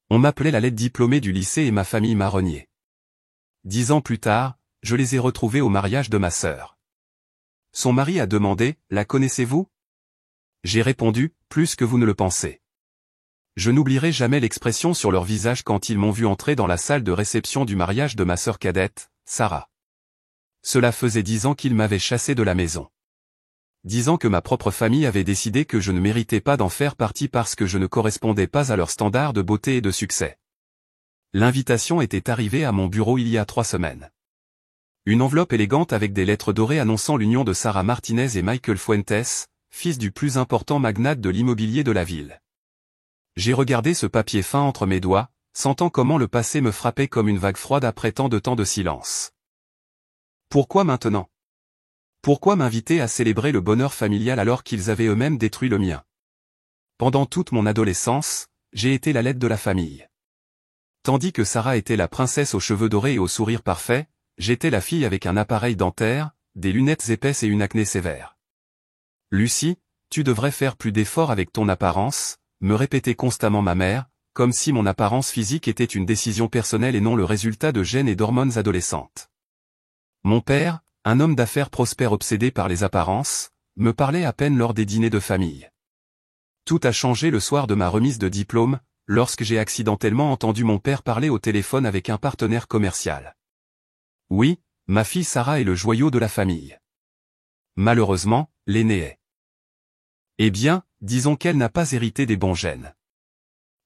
On m'appelait la lettre diplômée du lycée et ma famille m'a renié. 10 ans plus tard, je les ai retrouvés au mariage de ma sœur. Son mari a demandé, « La connaissez-vous » J'ai répondu, « Plus que vous ne le pensez ». Je n'oublierai jamais l'expression sur leur visage quand ils m'ont vu entrer dans la salle de réception du mariage de ma sœur cadette, Sarah. Cela faisait 10 ans qu'ils m'avaient chassé de la maison. 10 ans que ma propre famille avait décidé que je ne méritais pas d'en faire partie parce que je ne correspondais pas à leurs standards de beauté et de succès. L'invitation était arrivée à mon bureau il y a 3 semaines. Une enveloppe élégante avec des lettres dorées annonçant l'union de Sarah Martinez et Michael Fuentes, fils du plus important magnate de l'immobilier de la ville. J'ai regardé ce papier fin entre mes doigts, sentant comment le passé me frappait comme une vague froide après tant de temps de silence. Pourquoi maintenant ? Pourquoi m'inviter à célébrer le bonheur familial alors qu'ils avaient eux-mêmes détruit le mien ? Pendant toute mon adolescence, j'ai été la lettre de la famille. Tandis que Sarah était la princesse aux cheveux dorés et au sourire parfait, j'étais la fille avec un appareil dentaire, des lunettes épaisses et une acné sévère. Lucie, tu devrais faire plus d'efforts avec ton apparence, me répétait constamment ma mère, comme si mon apparence physique était une décision personnelle et non le résultat de gènes et d'hormones adolescentes. Mon père, un homme d'affaires prospère obsédé par les apparences, me parlait à peine lors des dîners de famille. Tout a changé le soir de ma remise de diplôme, lorsque j'ai accidentellement entendu mon père parler au téléphone avec un partenaire commercial. Oui, ma fille Sarah est le joyau de la famille. Malheureusement, l'aînée est. Eh bien, disons qu'elle n'a pas hérité des bons gènes.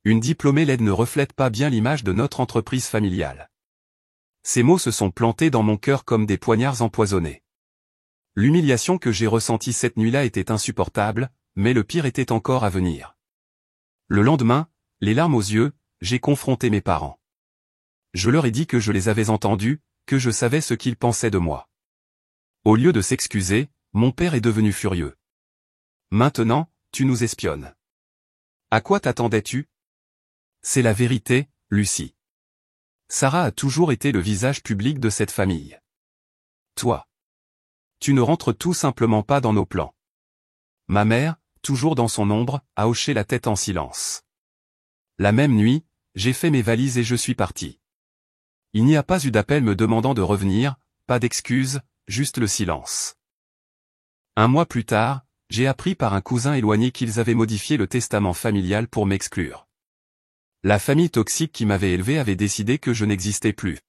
Une diplômée laide ne reflète pas bien l'image de notre entreprise familiale. Ces mots se sont plantés dans mon cœur comme des poignards empoisonnés. L'humiliation que j'ai ressentie cette nuit-là était insupportable, mais le pire était encore à venir. Le lendemain, les larmes aux yeux, j'ai confronté mes parents. Je leur ai dit que je les avais entendus, que je savais ce qu'ils pensaient de moi. Au lieu de s'excuser, mon père est devenu furieux. Maintenant, tu nous espionnes. À quoi t'attendais-tu ? C'est la vérité, Lucie. Sarah a toujours été le visage public de cette famille. Toi. Tu ne rentres tout simplement pas dans nos plans. Ma mère, toujours dans son ombre, a hoché la tête en silence. La même nuit, j'ai fait mes valises et je suis parti. Il n'y a pas eu d'appel me demandant de revenir, pas d'excuses, juste le silence. Un mois plus tard, j'ai appris par un cousin éloigné qu'ils avaient modifié le testament familial pour m'exclure. La famille toxique qui m'avait élevé avait décidé que je n'existais plus.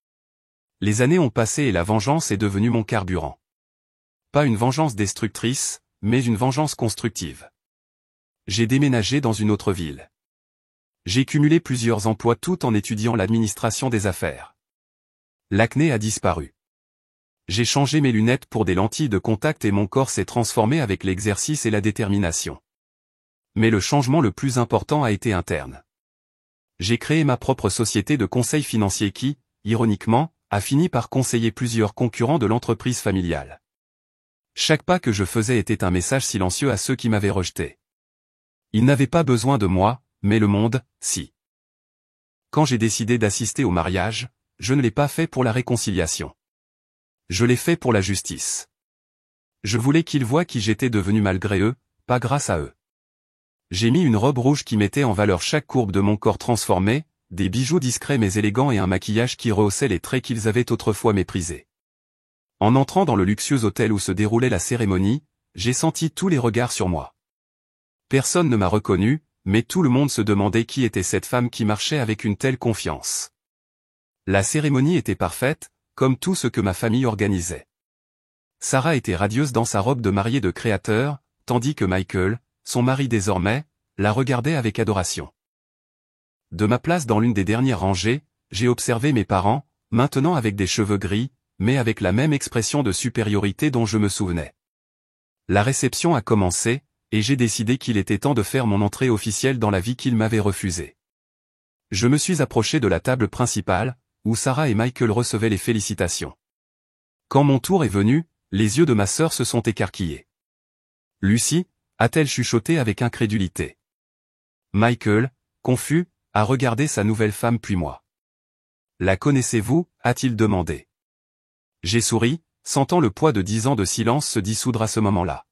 Les années ont passé et la vengeance est devenue mon carburant. Pas une vengeance destructrice, mais une vengeance constructive. J'ai déménagé dans une autre ville. J'ai cumulé plusieurs emplois tout en étudiant l'administration des affaires. L'acné a disparu. J'ai changé mes lunettes pour des lentilles de contact et mon corps s'est transformé avec l'exercice et la détermination. Mais le changement le plus important a été interne. J'ai créé ma propre société de conseil financier qui, ironiquement, a fini par conseiller plusieurs concurrents de l'entreprise familiale. Chaque pas que je faisais était un message silencieux à ceux qui m'avaient rejeté. Ils n'avaient pas besoin de moi, mais le monde, si. Quand j'ai décidé d'assister au mariage, je ne l'ai pas fait pour la réconciliation. Je l'ai fait pour la justice. Je voulais qu'ils voient qui j'étais devenu malgré eux, pas grâce à eux. J'ai mis une robe rouge qui mettait en valeur chaque courbe de mon corps transformé, des bijoux discrets mais élégants et un maquillage qui rehaussait les traits qu'ils avaient autrefois méprisés. En entrant dans le luxueux hôtel où se déroulait la cérémonie, j'ai senti tous les regards sur moi. Personne ne m'a reconnu, mais tout le monde se demandait qui était cette femme qui marchait avec une telle confiance. La cérémonie était parfaite, comme tout ce que ma famille organisait. Sarah était radieuse dans sa robe de mariée de créateur, tandis que Michael, son mari désormais, la regardait avec adoration. De ma place dans l'une des dernières rangées, j'ai observé mes parents, maintenant avec des cheveux gris, mais avec la même expression de supériorité dont je me souvenais. La réception a commencé, et j'ai décidé qu'il était temps de faire mon entrée officielle dans la vie qu'ils m'avaient refusée. Je me suis approché de la table principale, où Sarah et Michael recevaient les félicitations. Quand mon tour est venu, les yeux de ma sœur se sont écarquillés. Lucie, a-t-elle chuchoté avec incrédulité. Michael, confus, a regardé sa nouvelle femme puis moi. La connaissez-vous, a-t-il demandé. J'ai souri, sentant le poids de 10 ans de silence se dissoudre à ce moment-là.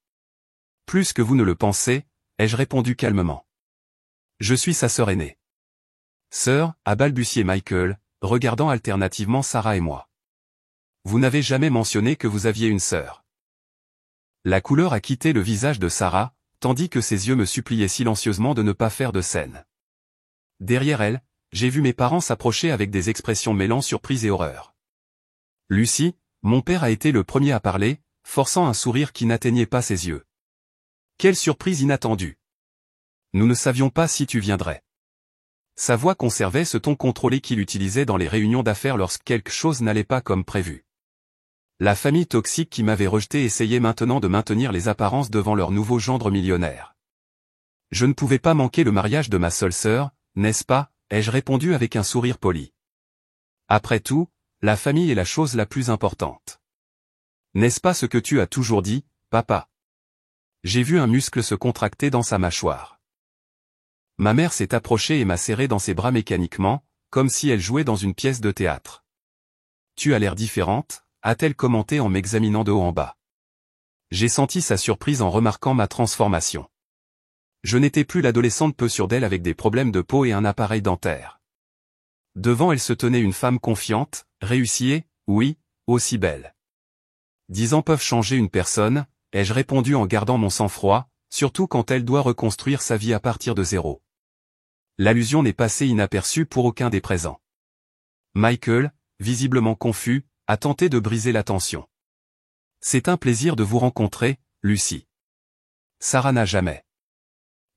Plus que vous ne le pensez, ai-je répondu calmement. Je suis sa sœur aînée. Sœur, a balbutié Michael, regardant alternativement Sarah et moi. Vous n'avez jamais mentionné que vous aviez une sœur. La couleur a quitté le visage de Sarah, tandis que ses yeux me suppliaient silencieusement de ne pas faire de scène. Derrière elle, j'ai vu mes parents s'approcher avec des expressions mêlant surprise et horreur. Lucie, mon père a été le premier à parler, forçant un sourire qui n'atteignait pas ses yeux. Quelle surprise inattendue! Nous ne savions pas si tu viendrais. Sa voix conservait ce ton contrôlé qu'il utilisait dans les réunions d'affaires lorsque quelque chose n'allait pas comme prévu. La famille toxique qui m'avait rejeté essayait maintenant de maintenir les apparences devant leur nouveau gendre millionnaire. Je ne pouvais pas manquer le mariage de ma seule sœur, n'est-ce pas, ai-je répondu avec un sourire poli. Après tout, la famille est la chose la plus importante. N'est-ce pas ce que tu as toujours dit, papa? J'ai vu un muscle se contracter dans sa mâchoire. Ma mère s'est approchée et m'a serré dans ses bras mécaniquement, comme si elle jouait dans une pièce de théâtre. Tu as l'air différente, a-t-elle commenté en m'examinant de haut en bas. J'ai senti sa surprise en remarquant ma transformation. Je n'étais plus l'adolescente peu sûre d'elle avec des problèmes de peau et un appareil dentaire. Devant elle se tenait une femme confiante, réussie et, oui, aussi belle. 10 ans peuvent changer une personne, ai-je répondu en gardant mon sang-froid, surtout quand elle doit reconstruire sa vie à partir de zéro. L'allusion n'est passée inaperçue pour aucun des présents. Michael, visiblement confus, a tenté de briser la tension. C'est un plaisir de vous rencontrer, Lucie. Sarah n'a jamais.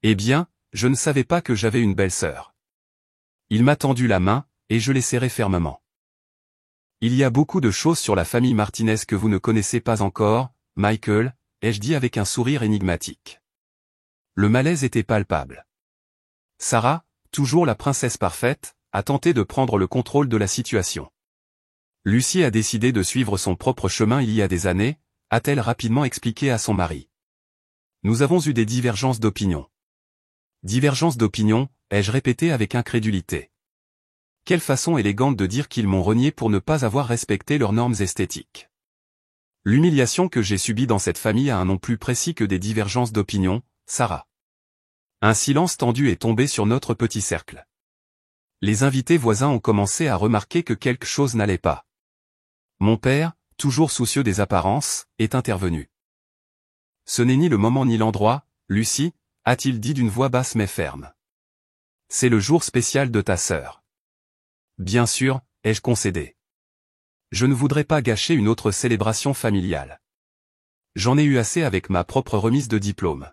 Eh bien, je ne savais pas que j'avais une belle-sœur. Il m'a tendu la main, et je l'ai serrée fermement. Il y a beaucoup de choses sur la famille Martinez que vous ne connaissez pas encore, Michael, ai-je dit avec un sourire énigmatique. Le malaise était palpable. Sarah, toujours la princesse parfaite, a tenté de prendre le contrôle de la situation. Lucie a décidé de suivre son propre chemin il y a des années, a-t-elle rapidement expliqué à son mari. Nous avons eu des divergences d'opinion. Divergences d'opinion, ai-je répété avec incrédulité. Quelle façon élégante de dire qu'ils m'ont renié pour ne pas avoir respecté leurs normes esthétiques. L'humiliation que j'ai subie dans cette famille a un nom plus précis que des divergences d'opinion, Sarah. Un silence tendu est tombé sur notre petit cercle. Les invités voisins ont commencé à remarquer que quelque chose n'allait pas. Mon père, toujours soucieux des apparences, est intervenu. Ce n'est ni le moment ni l'endroit, Lucie, a-t-il dit d'une voix basse mais ferme. C'est le jour spécial de ta sœur. Bien sûr, ai-je concédé. Je ne voudrais pas gâcher une autre célébration familiale. J'en ai eu assez avec ma propre remise de diplôme.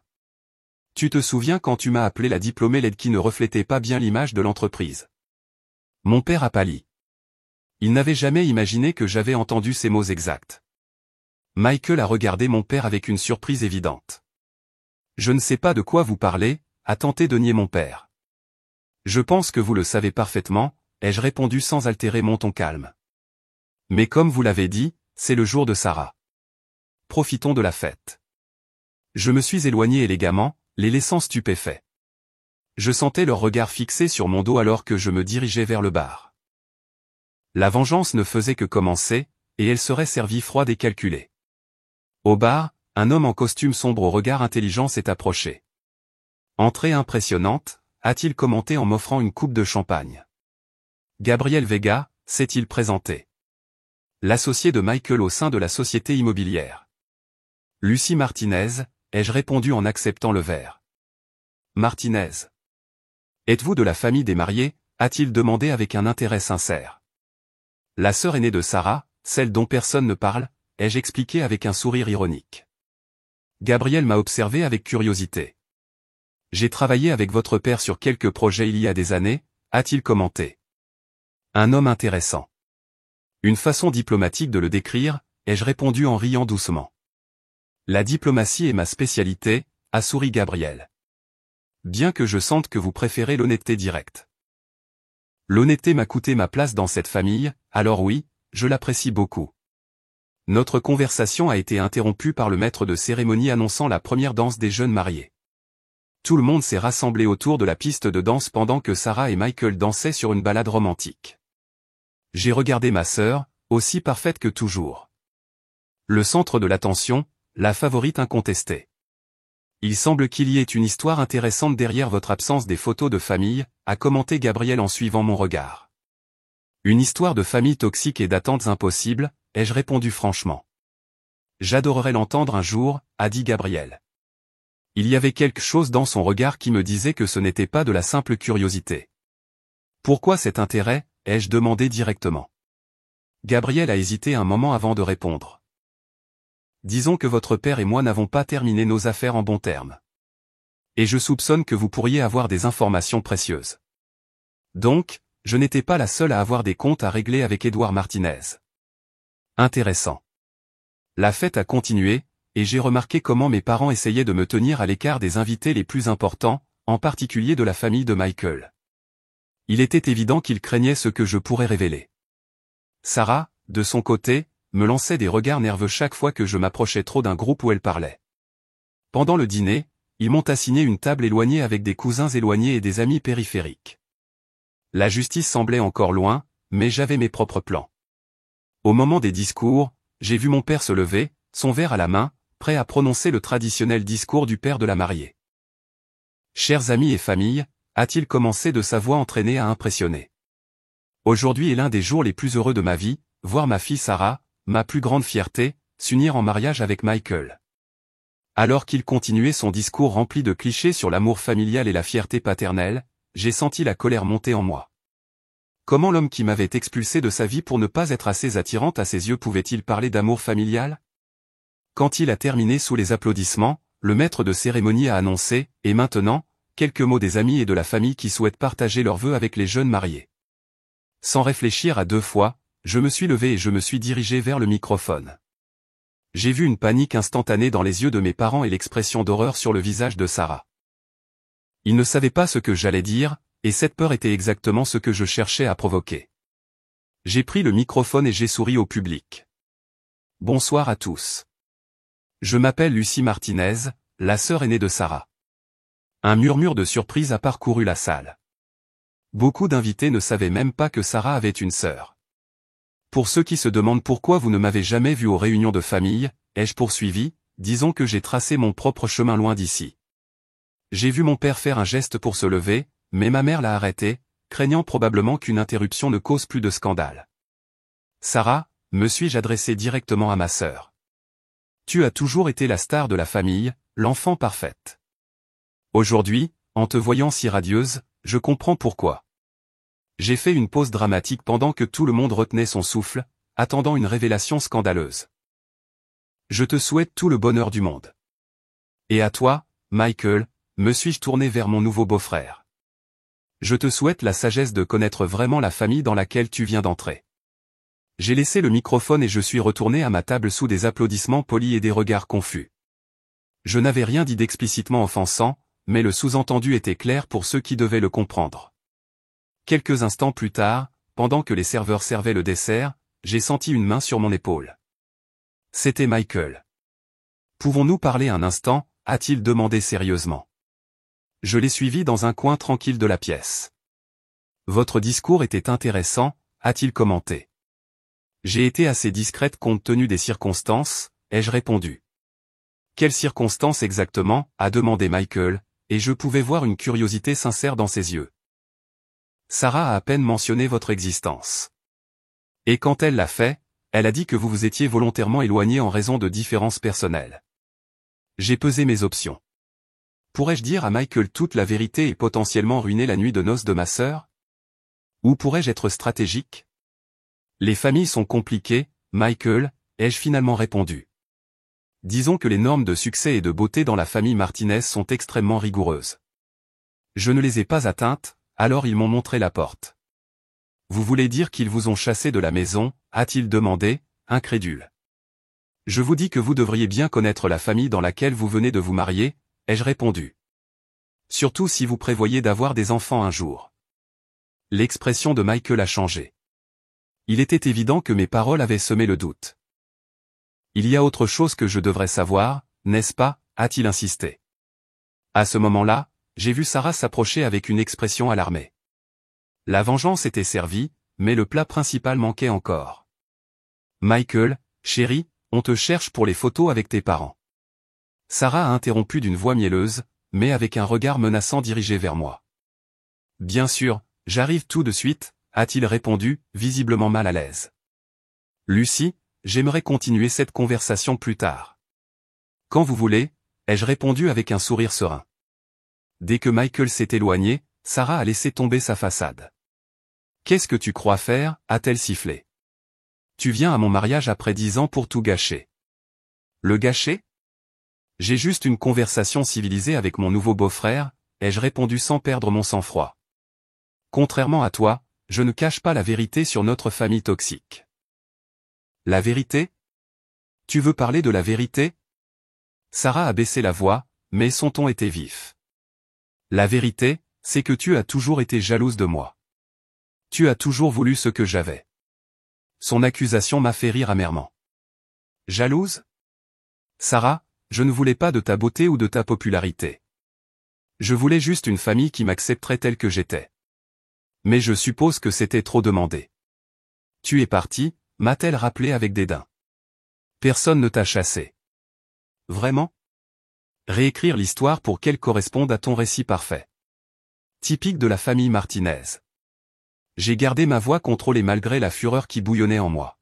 Tu te souviens quand tu m'as appelé la diplômée laide qui ne reflétait pas bien l'image de l'entreprise. Mon père a pâli. Il n'avait jamais imaginé que j'avais entendu ces mots exacts. Michael a regardé mon père avec une surprise évidente. Je ne sais pas de quoi vous parlez, a tenté de nier mon père. Je pense que vous le savez parfaitement, ai-je répondu sans altérer mon ton calme. Mais comme vous l'avez dit, c'est le jour de Sarah. Profitons de la fête. Je me suis éloigné élégamment, les laissant stupéfaits. Je sentais leur regard fixé sur mon dos alors que je me dirigeais vers le bar. La vengeance ne faisait que commencer, et elle serait servie froide et calculée. Au bar, un homme en costume sombre au regard intelligent s'est approché. Entrée impressionnante, a-t-il commenté en m'offrant une coupe de champagne. Gabriel Vega, s'est-il présenté. L'associé de Michael au sein de la société immobilière. Lucie Martinez, ai-je répondu en acceptant le verre. Martinez. Êtes-vous de la famille des mariés, a-t-il demandé avec un intérêt sincère. La sœur aînée de Sarah, celle dont personne ne parle, ai-je expliqué avec un sourire ironique. Gabriel m'a observé avec curiosité. J'ai travaillé avec votre père sur quelques projets il y a des années, a-t-il commenté. Un homme intéressant. Une façon diplomatique de le décrire, ai-je répondu en riant doucement. La diplomatie est ma spécialité, a souri Gabriel. Bien que je sente que vous préférez l'honnêteté directe. L'honnêteté m'a coûté ma place dans cette famille, alors oui, je l'apprécie beaucoup. Notre conversation a été interrompue par le maître de cérémonie annonçant la première danse des jeunes mariés. Tout le monde s'est rassemblé autour de la piste de danse pendant que Sarah et Michael dansaient sur une balade romantique. J'ai regardé ma sœur, aussi parfaite que toujours. Le centre de l'attention, la favorite incontestée. Il semble qu'il y ait une histoire intéressante derrière votre absence des photos de famille, a commenté Gabriel en suivant mon regard. Une histoire de famille toxique et d'attentes impossibles, ai-je répondu franchement. J'adorerais l'entendre un jour, a dit Gabriel. Il y avait quelque chose dans son regard qui me disait que ce n'était pas de la simple curiosité. Pourquoi cet intérêt, ai-je demandé directement. Gabriel a hésité un moment avant de répondre. Disons que votre père et moi n'avons pas terminé nos affaires en bons termes. Et je soupçonne que vous pourriez avoir des informations précieuses. Donc, je n'étais pas la seule à avoir des comptes à régler avec Édouard Martinez. Intéressant. La fête a continué, et j'ai remarqué comment mes parents essayaient de me tenir à l'écart des invités les plus importants, en particulier de la famille de Michael. Il était évident qu'ils craignaient ce que je pourrais révéler. Sarah, de son côté, me lançait des regards nerveux chaque fois que je m'approchais trop d'un groupe où elle parlait. Pendant le dîner, ils m'ont assigné une table éloignée avec des cousins éloignés et des amis périphériques. La justice semblait encore loin, mais j'avais mes propres plans. Au moment des discours, j'ai vu mon père se lever, son verre à la main, prêt à prononcer le traditionnel discours du père de la mariée. Chers amis et famille, a-t-il commencé de sa voix entraînée à impressionner. Aujourd'hui est l'un des jours les plus heureux de ma vie, voir ma fille Sarah, ma plus grande fierté, s'unir en mariage avec Michael. Alors qu'il continuait son discours rempli de clichés sur l'amour familial et la fierté paternelle, j'ai senti la colère monter en moi. Comment l'homme qui m'avait expulsé de sa vie pour ne pas être assez attirante à ses yeux pouvait-il parler d'amour familial? Quand il a terminé sous les applaudissements, le maître de cérémonie a annoncé, et maintenant, quelques mots des amis et de la famille qui souhaitent partager leurs vœux avec les jeunes mariés. Sans réfléchir à deux fois, je me suis levé et je me suis dirigé vers le microphone. J'ai vu une panique instantanée dans les yeux de mes parents et l'expression d'horreur sur le visage de Sarah. Ils ne savaient pas ce que j'allais dire, et cette peur était exactement ce que je cherchais à provoquer. J'ai pris le microphone et j'ai souri au public. Bonsoir à tous. Je m'appelle Lucie Martinez, la sœur aînée de Sarah. Un murmure de surprise a parcouru la salle. Beaucoup d'invités ne savaient même pas que Sarah avait une sœur. Pour ceux qui se demandent pourquoi vous ne m'avez jamais vu aux réunions de famille, ai-je poursuivi, disons que j'ai tracé mon propre chemin loin d'ici. J'ai vu mon père faire un geste pour se lever, mais ma mère l'a arrêté, craignant probablement qu'une interruption ne cause plus de scandale. Sarah, me suis-je adressé directement à ma sœur. Tu as toujours été la star de la famille, l'enfant parfaite. Aujourd'hui, en te voyant si radieuse, je comprends pourquoi. J'ai fait une pause dramatique pendant que tout le monde retenait son souffle, attendant une révélation scandaleuse. Je te souhaite tout le bonheur du monde. Et à toi, Michael, me suis-je tourné vers mon nouveau beau-frère. Je te souhaite la sagesse de connaître vraiment la famille dans laquelle tu viens d'entrer. J'ai laissé le microphone et je suis retourné à ma table sous des applaudissements polis et des regards confus. Je n'avais rien dit d'explicitement offensant, mais le sous-entendu était clair pour ceux qui devaient le comprendre. Quelques instants plus tard, pendant que les serveurs servaient le dessert, j'ai senti une main sur mon épaule. C'était Michael. Pouvons-nous parler un instant, a-t-il demandé sérieusement. Je l'ai suivi dans un coin tranquille de la pièce. Votre discours était intéressant, a-t-il commenté. J'ai été assez discrète compte tenu des circonstances, ai-je répondu. Quelles circonstances exactement, a demandé Michael, et je pouvais voir une curiosité sincère dans ses yeux. Sarah a à peine mentionné votre existence. Et quand elle l'a fait, elle a dit que vous vous étiez volontairement éloigné en raison de différences personnelles. J'ai pesé mes options. Pourrais-je dire à Michael toute la vérité et potentiellement ruiner la nuit de noces de ma sœur? Ou pourrais-je être stratégique? Les familles sont compliquées, Michael, ai-je finalement répondu. Disons que les normes de succès et de beauté dans la famille Martinez sont extrêmement rigoureuses. Je ne les ai pas atteintes, alors ils m'ont montré la porte. Vous voulez dire qu'ils vous ont chassé de la maison, a-t-il demandé, incrédule. Je vous dis que vous devriez bien connaître la famille dans laquelle vous venez de vous marier, ai-je répondu. Surtout si vous prévoyez d'avoir des enfants un jour. L'expression de Michael a changé. Il était évident que mes paroles avaient semé le doute. Il y a autre chose que je devrais savoir, n'est-ce pas, a-t-il insisté. À ce moment-là, j'ai vu Sarah s'approcher avec une expression alarmée. La vengeance était servie, mais le plat principal manquait encore. Michael, chéri, on te cherche pour les photos avec tes parents. Sarah a interrompu d'une voix mielleuse, mais avec un regard menaçant dirigé vers moi. Bien sûr, j'arrive tout de suite, a-t-il répondu, visiblement mal à l'aise. Lucie, j'aimerais continuer cette conversation plus tard. Quand vous voulez, ai-je répondu avec un sourire serein. Dès que Michael s'est éloigné, Sarah a laissé tomber sa façade. Qu'est-ce que tu crois faire, a-t-elle sifflé. Tu viens à mon mariage après 10 ans pour tout gâcher. Le gâcher? J'ai juste une conversation civilisée avec mon nouveau beau-frère, ai-je répondu sans perdre mon sang-froid. Contrairement à toi, je ne cache pas la vérité sur notre famille toxique. La vérité? Tu veux parler de la vérité? Sarah a baissé la voix, mais son ton était vif. La vérité, c'est que tu as toujours été jalouse de moi. Tu as toujours voulu ce que j'avais. Son accusation m'a fait rire amèrement. Jalouse? Sarah, je ne voulais pas de ta beauté ou de ta popularité. Je voulais juste une famille qui m'accepterait telle que j'étais. Mais je suppose que c'était trop demandé. Tu es parti, m'a-t-elle rappelé avec dédain. Personne ne t'a chassé. Vraiment? Réécrire l'histoire pour qu'elle corresponde à ton récit parfait. Typique de la famille Martinez. J'ai gardé ma voix contrôlée malgré la fureur qui bouillonnait en moi.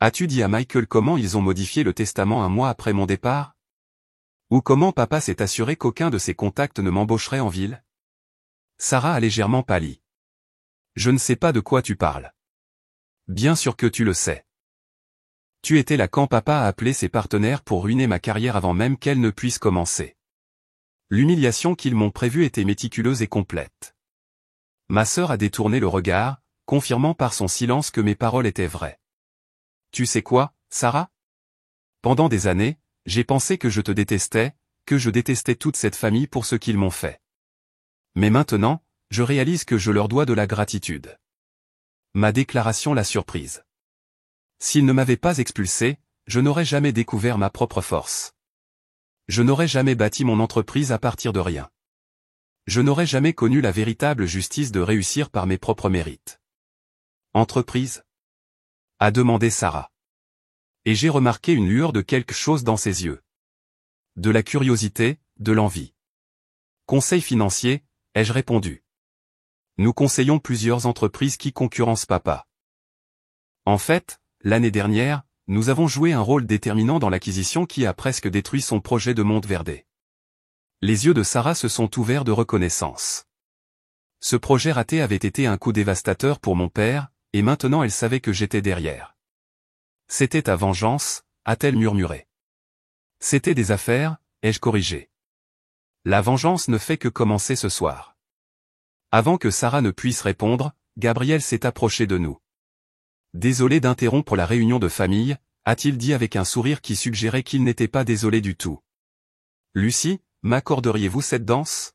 As-tu dit à Michael comment ils ont modifié le testament un mois après mon départ? Ou comment papa s'est assuré qu'aucun de ses contacts ne m'embaucherait en ville? Sarah a légèrement pâli. Je ne sais pas de quoi tu parles. Bien sûr que tu le sais. Tu étais là quand papa a appelé ses partenaires pour ruiner ma carrière avant même qu'elle ne puisse commencer. L'humiliation qu'ils m'ont prévue était méticuleuse et complète. Ma sœur a détourné le regard, confirmant par son silence que mes paroles étaient vraies. Tu sais quoi, Sarah? Pendant des années, j'ai pensé que je te détestais, que je détestais toute cette famille pour ce qu'ils m'ont fait. Mais maintenant, je réalise que je leur dois de la gratitude. Ma déclaration l'a surprise. S'ils ne m'avaient pas expulsé, je n'aurais jamais découvert ma propre force. Je n'aurais jamais bâti mon entreprise à partir de rien. Je n'aurais jamais connu la véritable justice de réussir par mes propres mérites. Entreprise? A demandé Sarah. Et j'ai remarqué une lueur de quelque chose dans ses yeux. De la curiosité, de l'envie. Conseil financier, ai-je répondu. Nous conseillons plusieurs entreprises qui concurrencent papa. En fait, l'année dernière, nous avons joué un rôle déterminant dans l'acquisition qui a presque détruit son projet de Monteverde. Les yeux de Sarah se sont ouverts de reconnaissance. Ce projet raté avait été un coup dévastateur pour mon père, et maintenant elle savait que j'étais derrière. C'était ta vengeance, a-t-elle murmuré. C'était des affaires, ai-je corrigé. La vengeance ne fait que commencer ce soir. Avant que Sarah ne puisse répondre, Gabriel s'est approché de nous. Désolé d'interrompre la réunion de famille, a-t-il dit avec un sourire qui suggérait qu'il n'était pas désolé du tout. Lucie, m'accorderiez-vous cette danse?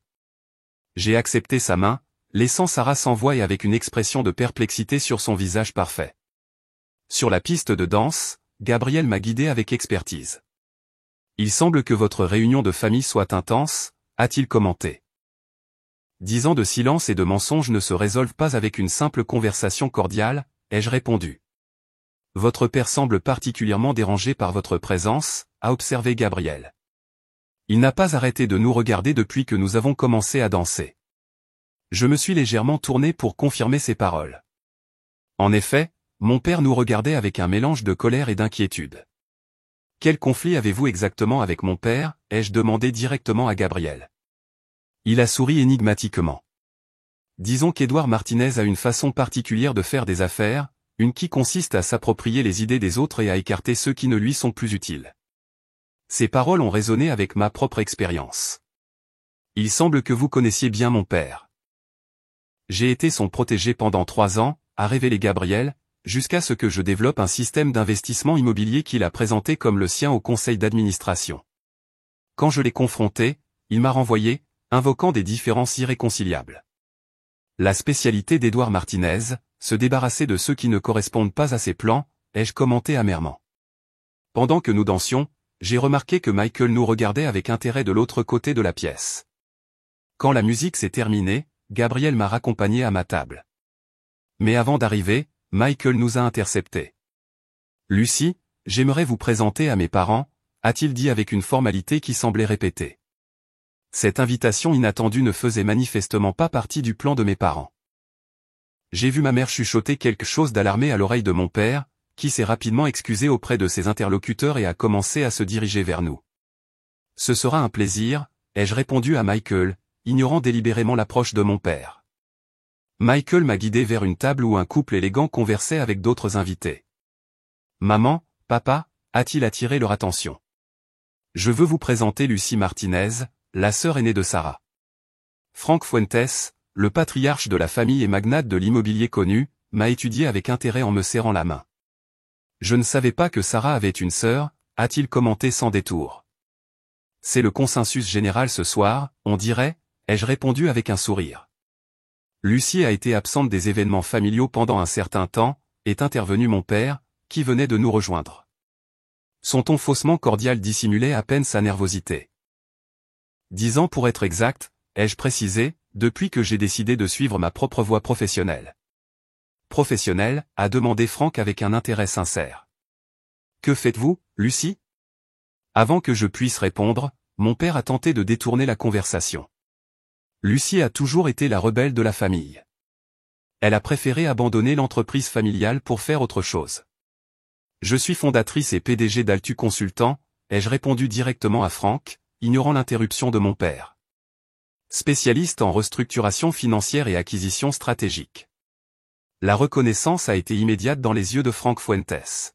J'ai accepté sa main, laissant Sarah sans voix et avec une expression de perplexité sur son visage parfait. Sur la piste de danse, Gabriel m'a guidé avec expertise. Il semble que votre réunion de famille soit intense, a-t-il commenté. 10 ans de silence et de mensonges ne se résolvent pas avec une simple conversation cordiale, ai-je répondu. Votre père semble particulièrement dérangé par votre présence, a observé Gabriel. Il n'a pas arrêté de nous regarder depuis que nous avons commencé à danser. Je me suis légèrement tourné pour confirmer ses paroles. En effet, mon père nous regardait avec un mélange de colère et d'inquiétude. Quel conflit avez-vous exactement avec mon père, ai-je demandé directement à Gabriel. Il a souri énigmatiquement. Disons qu'Edouard Martinez a une façon particulière de faire des affaires, une qui consiste à s'approprier les idées des autres et à écarter ceux qui ne lui sont plus utiles. Ces paroles ont résonné avec ma propre expérience. Il semble que vous connaissiez bien mon père. J'ai été son protégé pendant 3 ans, a révélé Gabriel, jusqu'à ce que je développe un système d'investissement immobilier qu'il a présenté comme le sien au conseil d'administration. Quand je l'ai confronté, il m'a renvoyé, invoquant des différences irréconciliables. La spécialité d'Edouard Martinez, se débarrasser de ceux qui ne correspondent pas à ses plans, ai-je commenté amèrement. Pendant que nous dansions, j'ai remarqué que Michael nous regardait avec intérêt de l'autre côté de la pièce. Quand la musique s'est terminée, Gabriel m'a raccompagné à ma table. Mais avant d'arriver, Michael nous a interceptés. Lucie, j'aimerais vous présenter à mes parents, a-t-il dit avec une formalité qui semblait répétée. Cette invitation inattendue ne faisait manifestement pas partie du plan de mes parents. J'ai vu ma mère chuchoter quelque chose d'alarmé à l'oreille de mon père, qui s'est rapidement excusé auprès de ses interlocuteurs et a commencé à se diriger vers nous. Ce sera un plaisir, ai-je répondu à Michael, ignorant délibérément l'approche de mon père. Michael m'a guidé vers une table où un couple élégant conversait avec d'autres invités. Maman, papa, a-t-il attiré leur attention. Je veux vous présenter Lucie Martinez, la sœur aînée de Sarah. Frank Fuentes, le patriarche de la famille et magnate de l'immobilier connu, m'a étudié avec intérêt en me serrant la main. Je ne savais pas que Sarah avait une sœur, a-t-il commenté sans détour. C'est le consensus général ce soir, on dirait, ai-je répondu avec un sourire. Lucie a été absente des événements familiaux pendant un certain temps, est intervenu mon père, qui venait de nous rejoindre. Son ton faussement cordial dissimulait à peine sa nervosité. 10 ans pour être exact, ai-je précisé, depuis que j'ai décidé de suivre ma propre voie professionnelle. Professionnelle, a demandé Frank avec un intérêt sincère. Que faites-vous, Lucie? Avant que je puisse répondre, mon père a tenté de détourner la conversation. Lucie a toujours été la rebelle de la famille. Elle a préféré abandonner l'entreprise familiale pour faire autre chose. Je suis fondatrice et PDG d'Altu Consultant, ai-je répondu directement à Frank, ignorant l'interruption de mon père. Spécialiste en restructuration financière et acquisition stratégique. La reconnaissance a été immédiate dans les yeux de Frank Fuentes.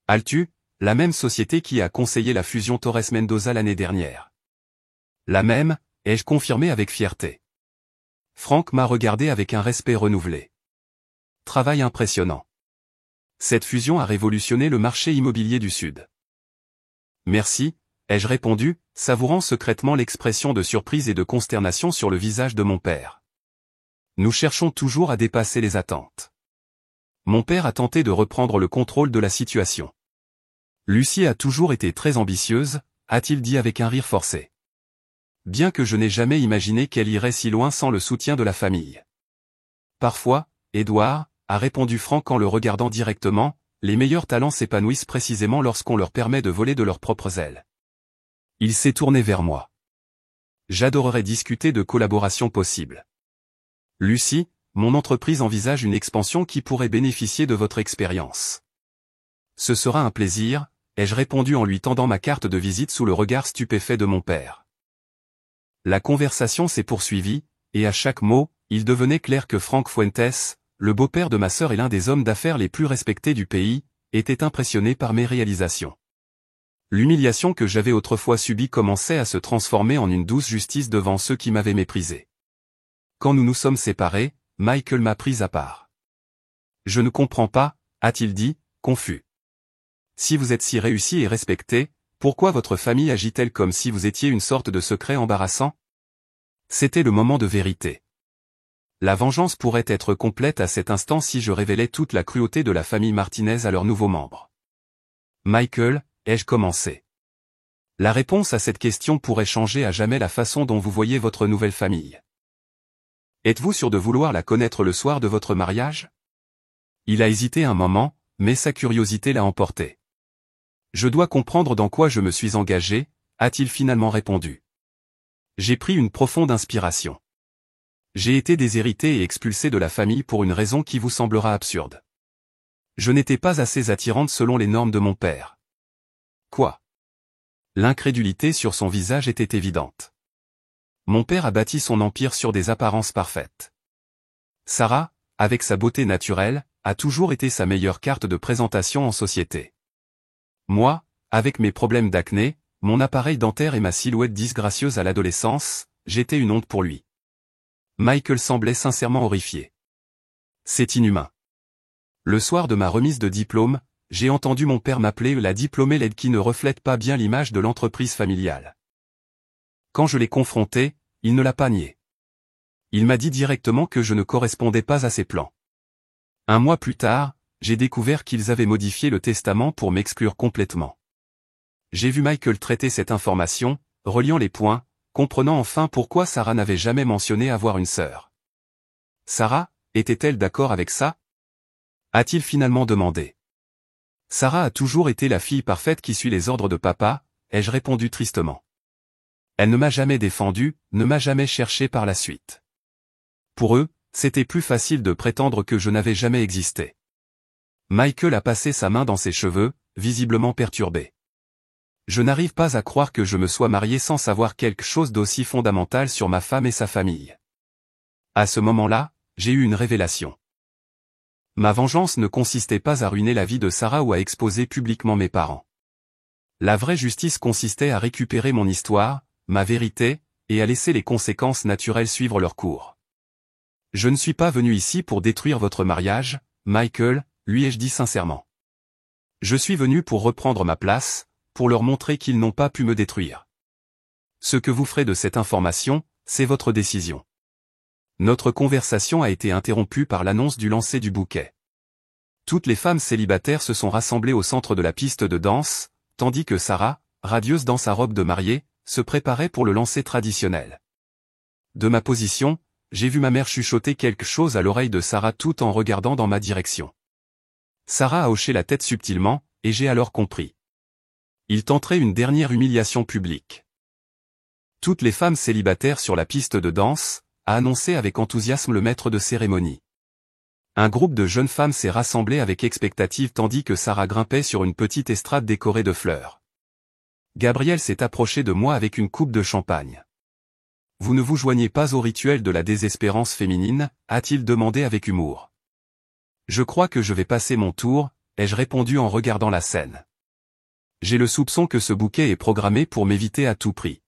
Altu, la même société qui a conseillé la fusion Torres-Mendoza l'année dernière. La même, ai-je confirmé avec fierté. Frank m'a regardé avec un respect renouvelé. Travail impressionnant. Cette fusion a révolutionné le marché immobilier du Sud. Merci, ai-je répondu, savourant secrètement l'expression de surprise et de consternation sur le visage de mon père. Nous cherchons toujours à dépasser les attentes. Mon père a tenté de reprendre le contrôle de la situation. Lucie a toujours été très ambitieuse, a-t-il dit avec un rire forcé. Bien que je n'ai jamais imaginé qu'elle irait si loin sans le soutien de la famille. Parfois, Édouard, a répondu Frank en le regardant directement, les meilleurs talents s'épanouissent précisément lorsqu'on leur permet de voler de leurs propres ailes. Il s'est tourné vers moi. J'adorerais discuter de collaboration possible. Lucie, mon entreprise envisage une expansion qui pourrait bénéficier de votre expérience. Ce sera un plaisir, ai-je répondu en lui tendant ma carte de visite sous le regard stupéfait de mon père. La conversation s'est poursuivie, et à chaque mot, il devenait clair que Frank Fuentes, le beau-père de ma sœur et l'un des hommes d'affaires les plus respectés du pays, était impressionné par mes réalisations. L'humiliation que j'avais autrefois subie commençait à se transformer en une douce justice devant ceux qui m'avaient méprisé. Quand nous nous sommes séparés, Michael m'a pris à part. Je ne comprends pas, a-t-il dit, confus. Si vous êtes si réussi et respecté, pourquoi votre famille agit-elle comme si vous étiez une sorte de secret embarrassant? C'était le moment de vérité. La vengeance pourrait être complète à cet instant si je révélais toute la cruauté de la famille Martinez à leurs nouveaux membres. Michael, ai-je commencé. La réponse à cette question pourrait changer à jamais la façon dont vous voyez votre nouvelle famille. Êtes-vous sûr de vouloir la connaître le soir de votre mariage? Il a hésité un moment, mais sa curiosité l'a emporté. Je dois comprendre dans quoi je me suis engagé, a-t-il finalement répondu. J'ai pris une profonde inspiration. J'ai été déshérité et expulsé de la famille pour une raison qui vous semblera absurde. Je n'étais pas assez attirante selon les normes de mon père. Quoi? L'incrédulité sur son visage était évidente. Mon père a bâti son empire sur des apparences parfaites. Sarah, avec sa beauté naturelle, a toujours été sa meilleure carte de présentation en société. Moi, avec mes problèmes d'acné, mon appareil dentaire et ma silhouette disgracieuse à l'adolescence, j'étais une honte pour lui. Michael semblait sincèrement horrifié. C'est inhumain. Le soir de ma remise de diplôme, j'ai entendu mon père m'appeler la diplômée laide qui ne reflète pas bien l'image de l'entreprise familiale. Quand je l'ai confronté, il ne l'a pas nié. Il m'a dit directement que je ne correspondais pas à ses plans. Un mois plus tard, j'ai découvert qu'ils avaient modifié le testament pour m'exclure complètement. J'ai vu Michael traiter cette information, reliant les points, comprenant enfin pourquoi Sarah n'avait jamais mentionné avoir une sœur. Sarah, était-elle d'accord avec ça? A-t-il finalement demandé. Sarah a toujours été la fille parfaite qui suit les ordres de papa, ai-je répondu tristement. Elle ne m'a jamais défendu, ne m'a jamais cherché par la suite. Pour eux, c'était plus facile de prétendre que je n'avais jamais existé. Michael a passé sa main dans ses cheveux, visiblement perturbé. Je n'arrive pas à croire que je me sois marié sans savoir quelque chose d'aussi fondamental sur ma femme et sa famille. À ce moment-là, j'ai eu une révélation. Ma vengeance ne consistait pas à ruiner la vie de Sarah ou à exposer publiquement mes parents. La vraie justice consistait à récupérer mon histoire, ma vérité, et à laisser les conséquences naturelles suivre leur cours. Je ne suis pas venu ici pour détruire votre mariage, Michael, lui ai-je dit sincèrement. Je suis venu pour reprendre ma place, pour leur montrer qu'ils n'ont pas pu me détruire. Ce que vous ferez de cette information, c'est votre décision. Notre conversation a été interrompue par l'annonce du lancer du bouquet. Toutes les femmes célibataires se sont rassemblées au centre de la piste de danse, tandis que Sarah, radieuse dans sa robe de mariée, se préparait pour le lancer traditionnel. De ma position, j'ai vu ma mère chuchoter quelque chose à l'oreille de Sarah tout en regardant dans ma direction. Sarah a hoché la tête subtilement, et j'ai alors compris. Il tenterait une dernière humiliation publique. Toutes les femmes célibataires sur la piste de danse, a annoncé avec enthousiasme le maître de cérémonie. Un groupe de jeunes femmes s'est rassemblé avec expectative tandis que Sarah grimpait sur une petite estrade décorée de fleurs. Gabriel s'est approché de moi avec une coupe de champagne. « Vous ne vous joignez pas au rituel de la désespérance féminine ?» a-t-il demandé avec humour. « Je crois que je vais passer mon tour », ai-je répondu en regardant la scène. J'ai le soupçon que ce bouquet est programmé pour m'éviter à tout prix.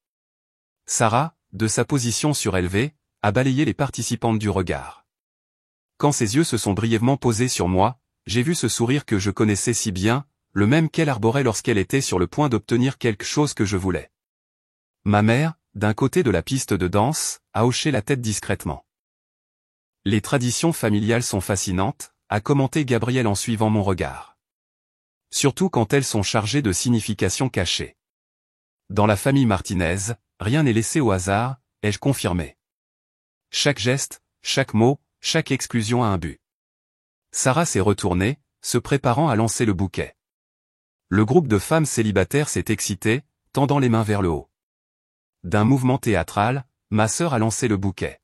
Sarah, de sa position surélevée, a balayé les participantes du regard. Quand ses yeux se sont brièvement posés sur moi, j'ai vu ce sourire que je connaissais si bien, le même qu'elle arborait lorsqu'elle était sur le point d'obtenir quelque chose que je voulais. Ma mère, d'un côté de la piste de danse, a hoché la tête discrètement. Les traditions familiales sont fascinantes, a commenté Gabriel en suivant mon regard. Surtout quand elles sont chargées de significations cachées. Dans la famille Martinez, rien n'est laissé au hasard, ai-je confirmé. Chaque geste, chaque mot, chaque exclusion a un but. Sarah s'est retournée, se préparant à lancer le bouquet. Le groupe de femmes célibataires s'est excité, tendant les mains vers le haut. D'un mouvement théâtral, ma sœur a lancé le bouquet.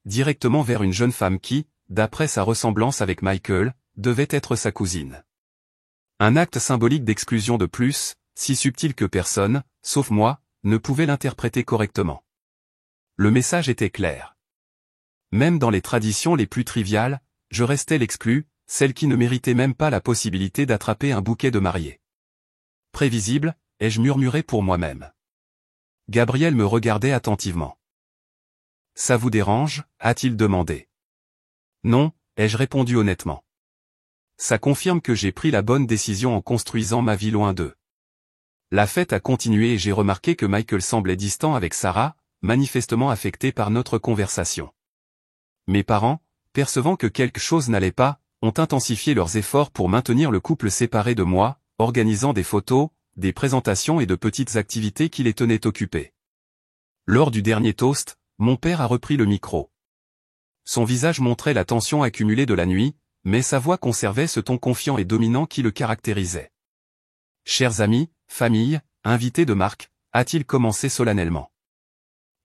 Directement vers une jeune femme qui, d'après sa ressemblance avec Michael, devait être sa cousine. Un acte symbolique d'exclusion de plus, si subtil que personne, sauf moi, ne pouvait l'interpréter correctement. Le message était clair. Même dans les traditions les plus triviales, je restais l'exclu, celle qui ne méritait même pas la possibilité d'attraper un bouquet de mariée. Prévisible, ai-je murmuré pour moi-même. Gabriel me regardait attentivement. « Ça vous dérange ?» a-t-il demandé. « Non », ai-je répondu honnêtement. Ça confirme que j'ai pris la bonne décision en construisant ma vie loin d'eux. La fête a continué et j'ai remarqué que Michael semblait distant avec Sarah, manifestement affecté par notre conversation. Mes parents, percevant que quelque chose n'allait pas, ont intensifié leurs efforts pour maintenir le couple séparé de moi, organisant des photos, des présentations et de petites activités qui les tenaient occupés. Lors du dernier toast, mon père a repris le micro. Son visage montrait la tension accumulée de la nuit, mais sa voix conservait ce ton confiant et dominant qui le caractérisait. « Chers amis, famille, invités de marque », a-t-il commencé solennellement.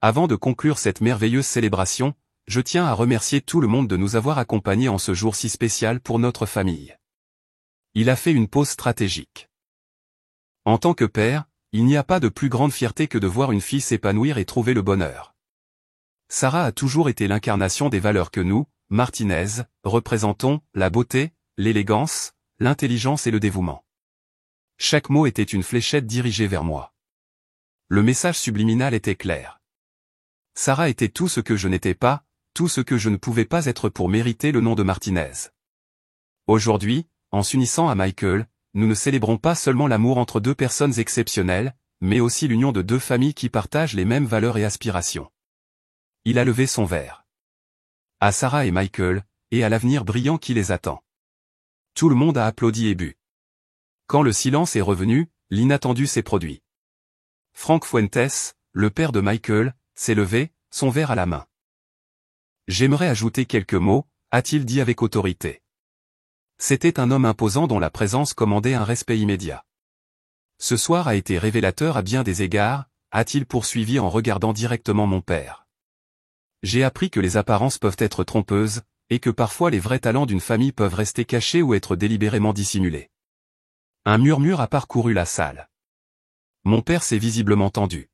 Avant de conclure cette merveilleuse célébration, je tiens à remercier tout le monde de nous avoir accompagnés en ce jour si spécial pour notre famille. Il a fait une pause stratégique. En tant que père, il n'y a pas de plus grande fierté que de voir une fille s'épanouir et trouver le bonheur. Sarah a toujours été l'incarnation des valeurs que nous, Martinez, représentons, la beauté, l'élégance, l'intelligence et le dévouement. Chaque mot était une fléchette dirigée vers moi. Le message subliminal était clair. Sarah était tout ce que je n'étais pas, tout ce que je ne pouvais pas être pour mériter le nom de Martinez. Aujourd'hui, en s'unissant à Michael, nous ne célébrons pas seulement l'amour entre deux personnes exceptionnelles, mais aussi l'union de deux familles qui partagent les mêmes valeurs et aspirations. Il a levé son verre. À Sarah et Michael, et à l'avenir brillant qui les attend. Tout le monde a applaudi et bu. Quand le silence est revenu, l'inattendu s'est produit. Frank Fuentes, le père de Michael, s'est levé, son verre à la main. « J'aimerais ajouter quelques mots », a-t-il dit avec autorité. C'était un homme imposant dont la présence commandait un respect immédiat. Ce soir a été révélateur à bien des égards, a-t-il poursuivi en regardant directement mon père. J'ai appris que les apparences peuvent être trompeuses, et que parfois les vrais talents d'une famille peuvent rester cachés ou être délibérément dissimulés. Un murmure a parcouru la salle. Mon père s'est visiblement tendu.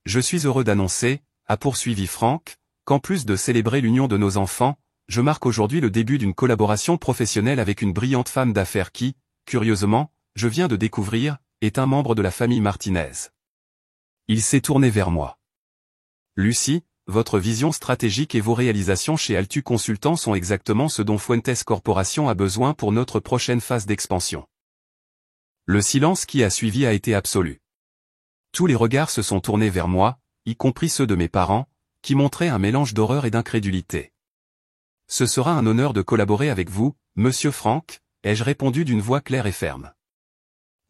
Je suis heureux d'annoncer, a poursuivi Franck, qu'en plus de célébrer l'union de nos enfants, je marque aujourd'hui le début d'une collaboration professionnelle avec une brillante femme d'affaires qui, curieusement, je viens de découvrir, est un membre de la famille Martinez. Il s'est tourné vers moi. Lucie, votre vision stratégique et vos réalisations chez Altu Consultants sont exactement ce dont Fuentes Corporation a besoin pour notre prochaine phase d'expansion. Le silence qui a suivi a été absolu. Tous les regards se sont tournés vers moi, y compris ceux de mes parents, qui montraient un mélange d'horreur et d'incrédulité. Ce sera un honneur de collaborer avec vous, monsieur Franck, ai-je répondu d'une voix claire et ferme.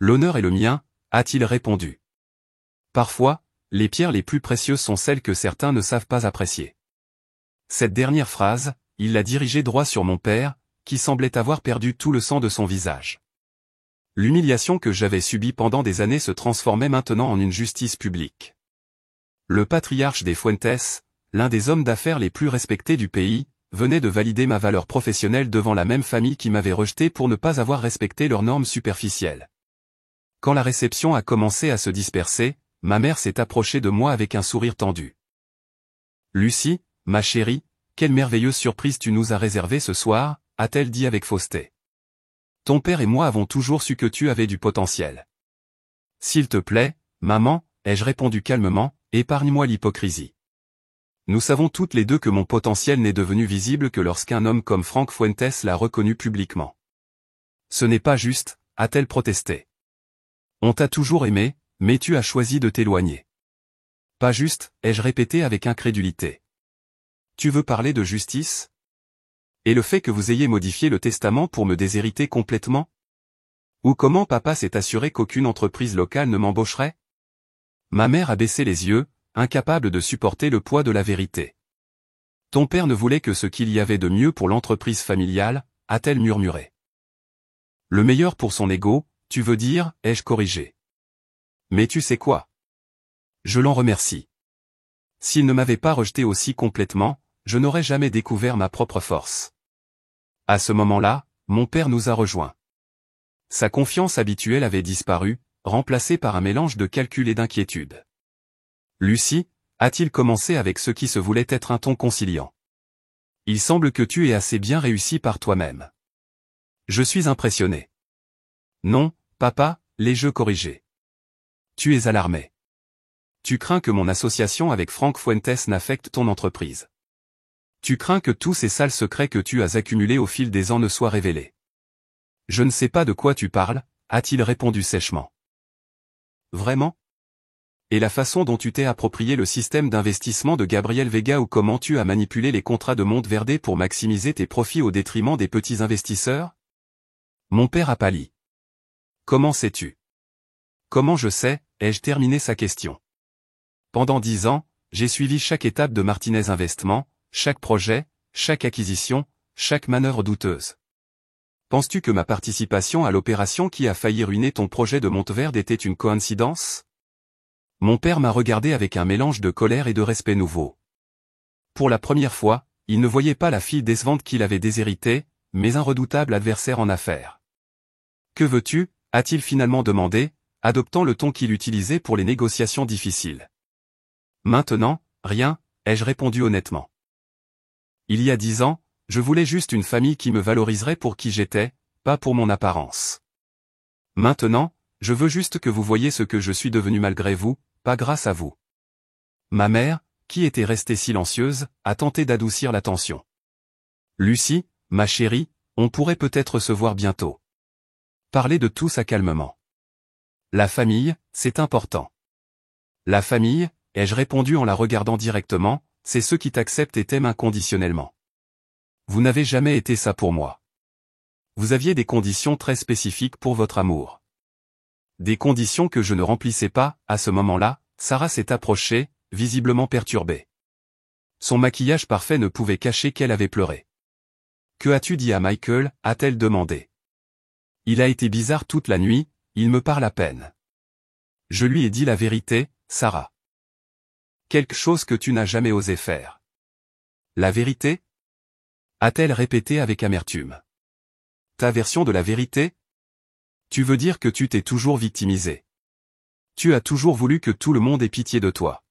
L'honneur est le mien, a-t-il répondu. Parfois, les pierres les plus précieuses sont celles que certains ne savent pas apprécier. Cette dernière phrase, il l'a dirigée droit sur mon père, qui semblait avoir perdu tout le sang de son visage. L'humiliation que j'avais subie pendant des années se transformait maintenant en une justice publique. Le patriarche des Fuentes, l'un des hommes d'affaires les plus respectés du pays, venait de valider ma valeur professionnelle devant la même famille qui m'avait rejeté pour ne pas avoir respecté leurs normes superficielles. Quand la réception a commencé à se disperser, ma mère s'est approchée de moi avec un sourire tendu. « Lucie, ma chérie, quelle merveilleuse surprise tu nous as réservée ce soir », a-t-elle dit avec fausseté. « Ton père et moi avons toujours su que tu avais du potentiel. »« S'il te plaît, maman, ai-je répondu calmement, épargne-moi l'hypocrisie. Nous savons toutes les deux que mon potentiel n'est devenu visible que lorsqu'un homme comme Franck Fuentes l'a reconnu publiquement. »« Ce n'est pas juste, » a-t-elle protesté. « On t'a toujours aimé, mais tu as choisi de t'éloigner. »« Pas juste, ai-je répété avec incrédulité. Tu veux parler de justice ? Et le fait que vous ayez modifié le testament pour me déshériter complètement ? Ou comment papa s'est assuré qu'aucune entreprise locale ne m'embaucherait ? » Ma mère a baissé les yeux, incapable de supporter le poids de la vérité. « Ton père ne voulait que ce qu'il y avait de mieux pour l'entreprise familiale, » a-t-elle murmuré. « Le meilleur pour son ego, tu veux dire, ai-je corrigé. Mais tu sais quoi ? Je l'en remercie. S'il ne m'avait pas rejeté aussi complètement, je n'aurais jamais découvert ma propre force. » À ce moment-là, mon père nous a rejoints. Sa confiance habituelle avait disparu, remplacée par un mélange de calcul et d'inquiétude. « Lucie, » a-t-il commencé avec ce qui se voulait être un ton conciliant. « Il semble que tu aies assez bien réussi par toi-même. » Je suis impressionné. « Non, papa, l'ai-je corrigé. Tu es alarmé. Tu crains que mon association avec Franck Fuentes n'affecte ton entreprise. Tu crains que tous ces sales secrets que tu as accumulés au fil des ans ne soient révélés. Je ne sais pas de quoi tu parles, a-t-il répondu sèchement. Vraiment ? Et la façon dont tu t'es approprié le système d'investissement de Gabriel Vega ou comment tu as manipulé les contrats de Monteverde pour maximiser tes profits au détriment des petits investisseurs ? Mon père a pâli. Comment sais-tu ? Comment je sais, ai-je terminé sa question. Pendant 10 ans, j'ai suivi chaque étape de Martinez Investment, chaque projet, chaque acquisition, chaque manœuvre douteuse. Penses-tu que ma participation à l'opération qui a failli ruiner ton projet de Monteverde était une coïncidence ? Mon père m'a regardé avec un mélange de colère et de respect nouveau. Pour la première fois, il ne voyait pas la fille décevante qu'il avait déshéritée, mais un redoutable adversaire en affaires. « Que veux-tu » a-t-il finalement demandé, adoptant le ton qu'il utilisait pour les négociations difficiles. « Maintenant, rien » ai-je répondu honnêtement. Il y a 10 ans, je voulais juste une famille qui me valoriserait pour qui j'étais, pas pour mon apparence. Maintenant, je veux juste que vous voyiez ce que je suis devenu malgré vous, pas grâce à vous. Ma mère, qui était restée silencieuse, a tenté d'adoucir la tension. Lucie, ma chérie, on pourrait peut-être se voir bientôt. Parlez de tout ça calmement. La famille, c'est important. La famille, ai-je répondu en la regardant directement, c'est ceux qui t'acceptent et t'aiment inconditionnellement. Vous n'avez jamais été ça pour moi. Vous aviez des conditions très spécifiques pour votre amour. Des conditions que je ne remplissais pas, à ce moment-là, Sarah s'est approchée, visiblement perturbée. Son maquillage parfait ne pouvait cacher qu'elle avait pleuré. Que as-tu dit à Michael, a-t-elle demandé. Il a été bizarre toute la nuit, il me parle à peine. Je lui ai dit la vérité, Sarah. Quelque chose que tu n'as jamais osé faire. La vérité? A-t-elle répété avec amertume. Ta version de la vérité? Tu veux dire que tu t'es toujours victimisé. Tu as toujours voulu que tout le monde ait pitié de toi.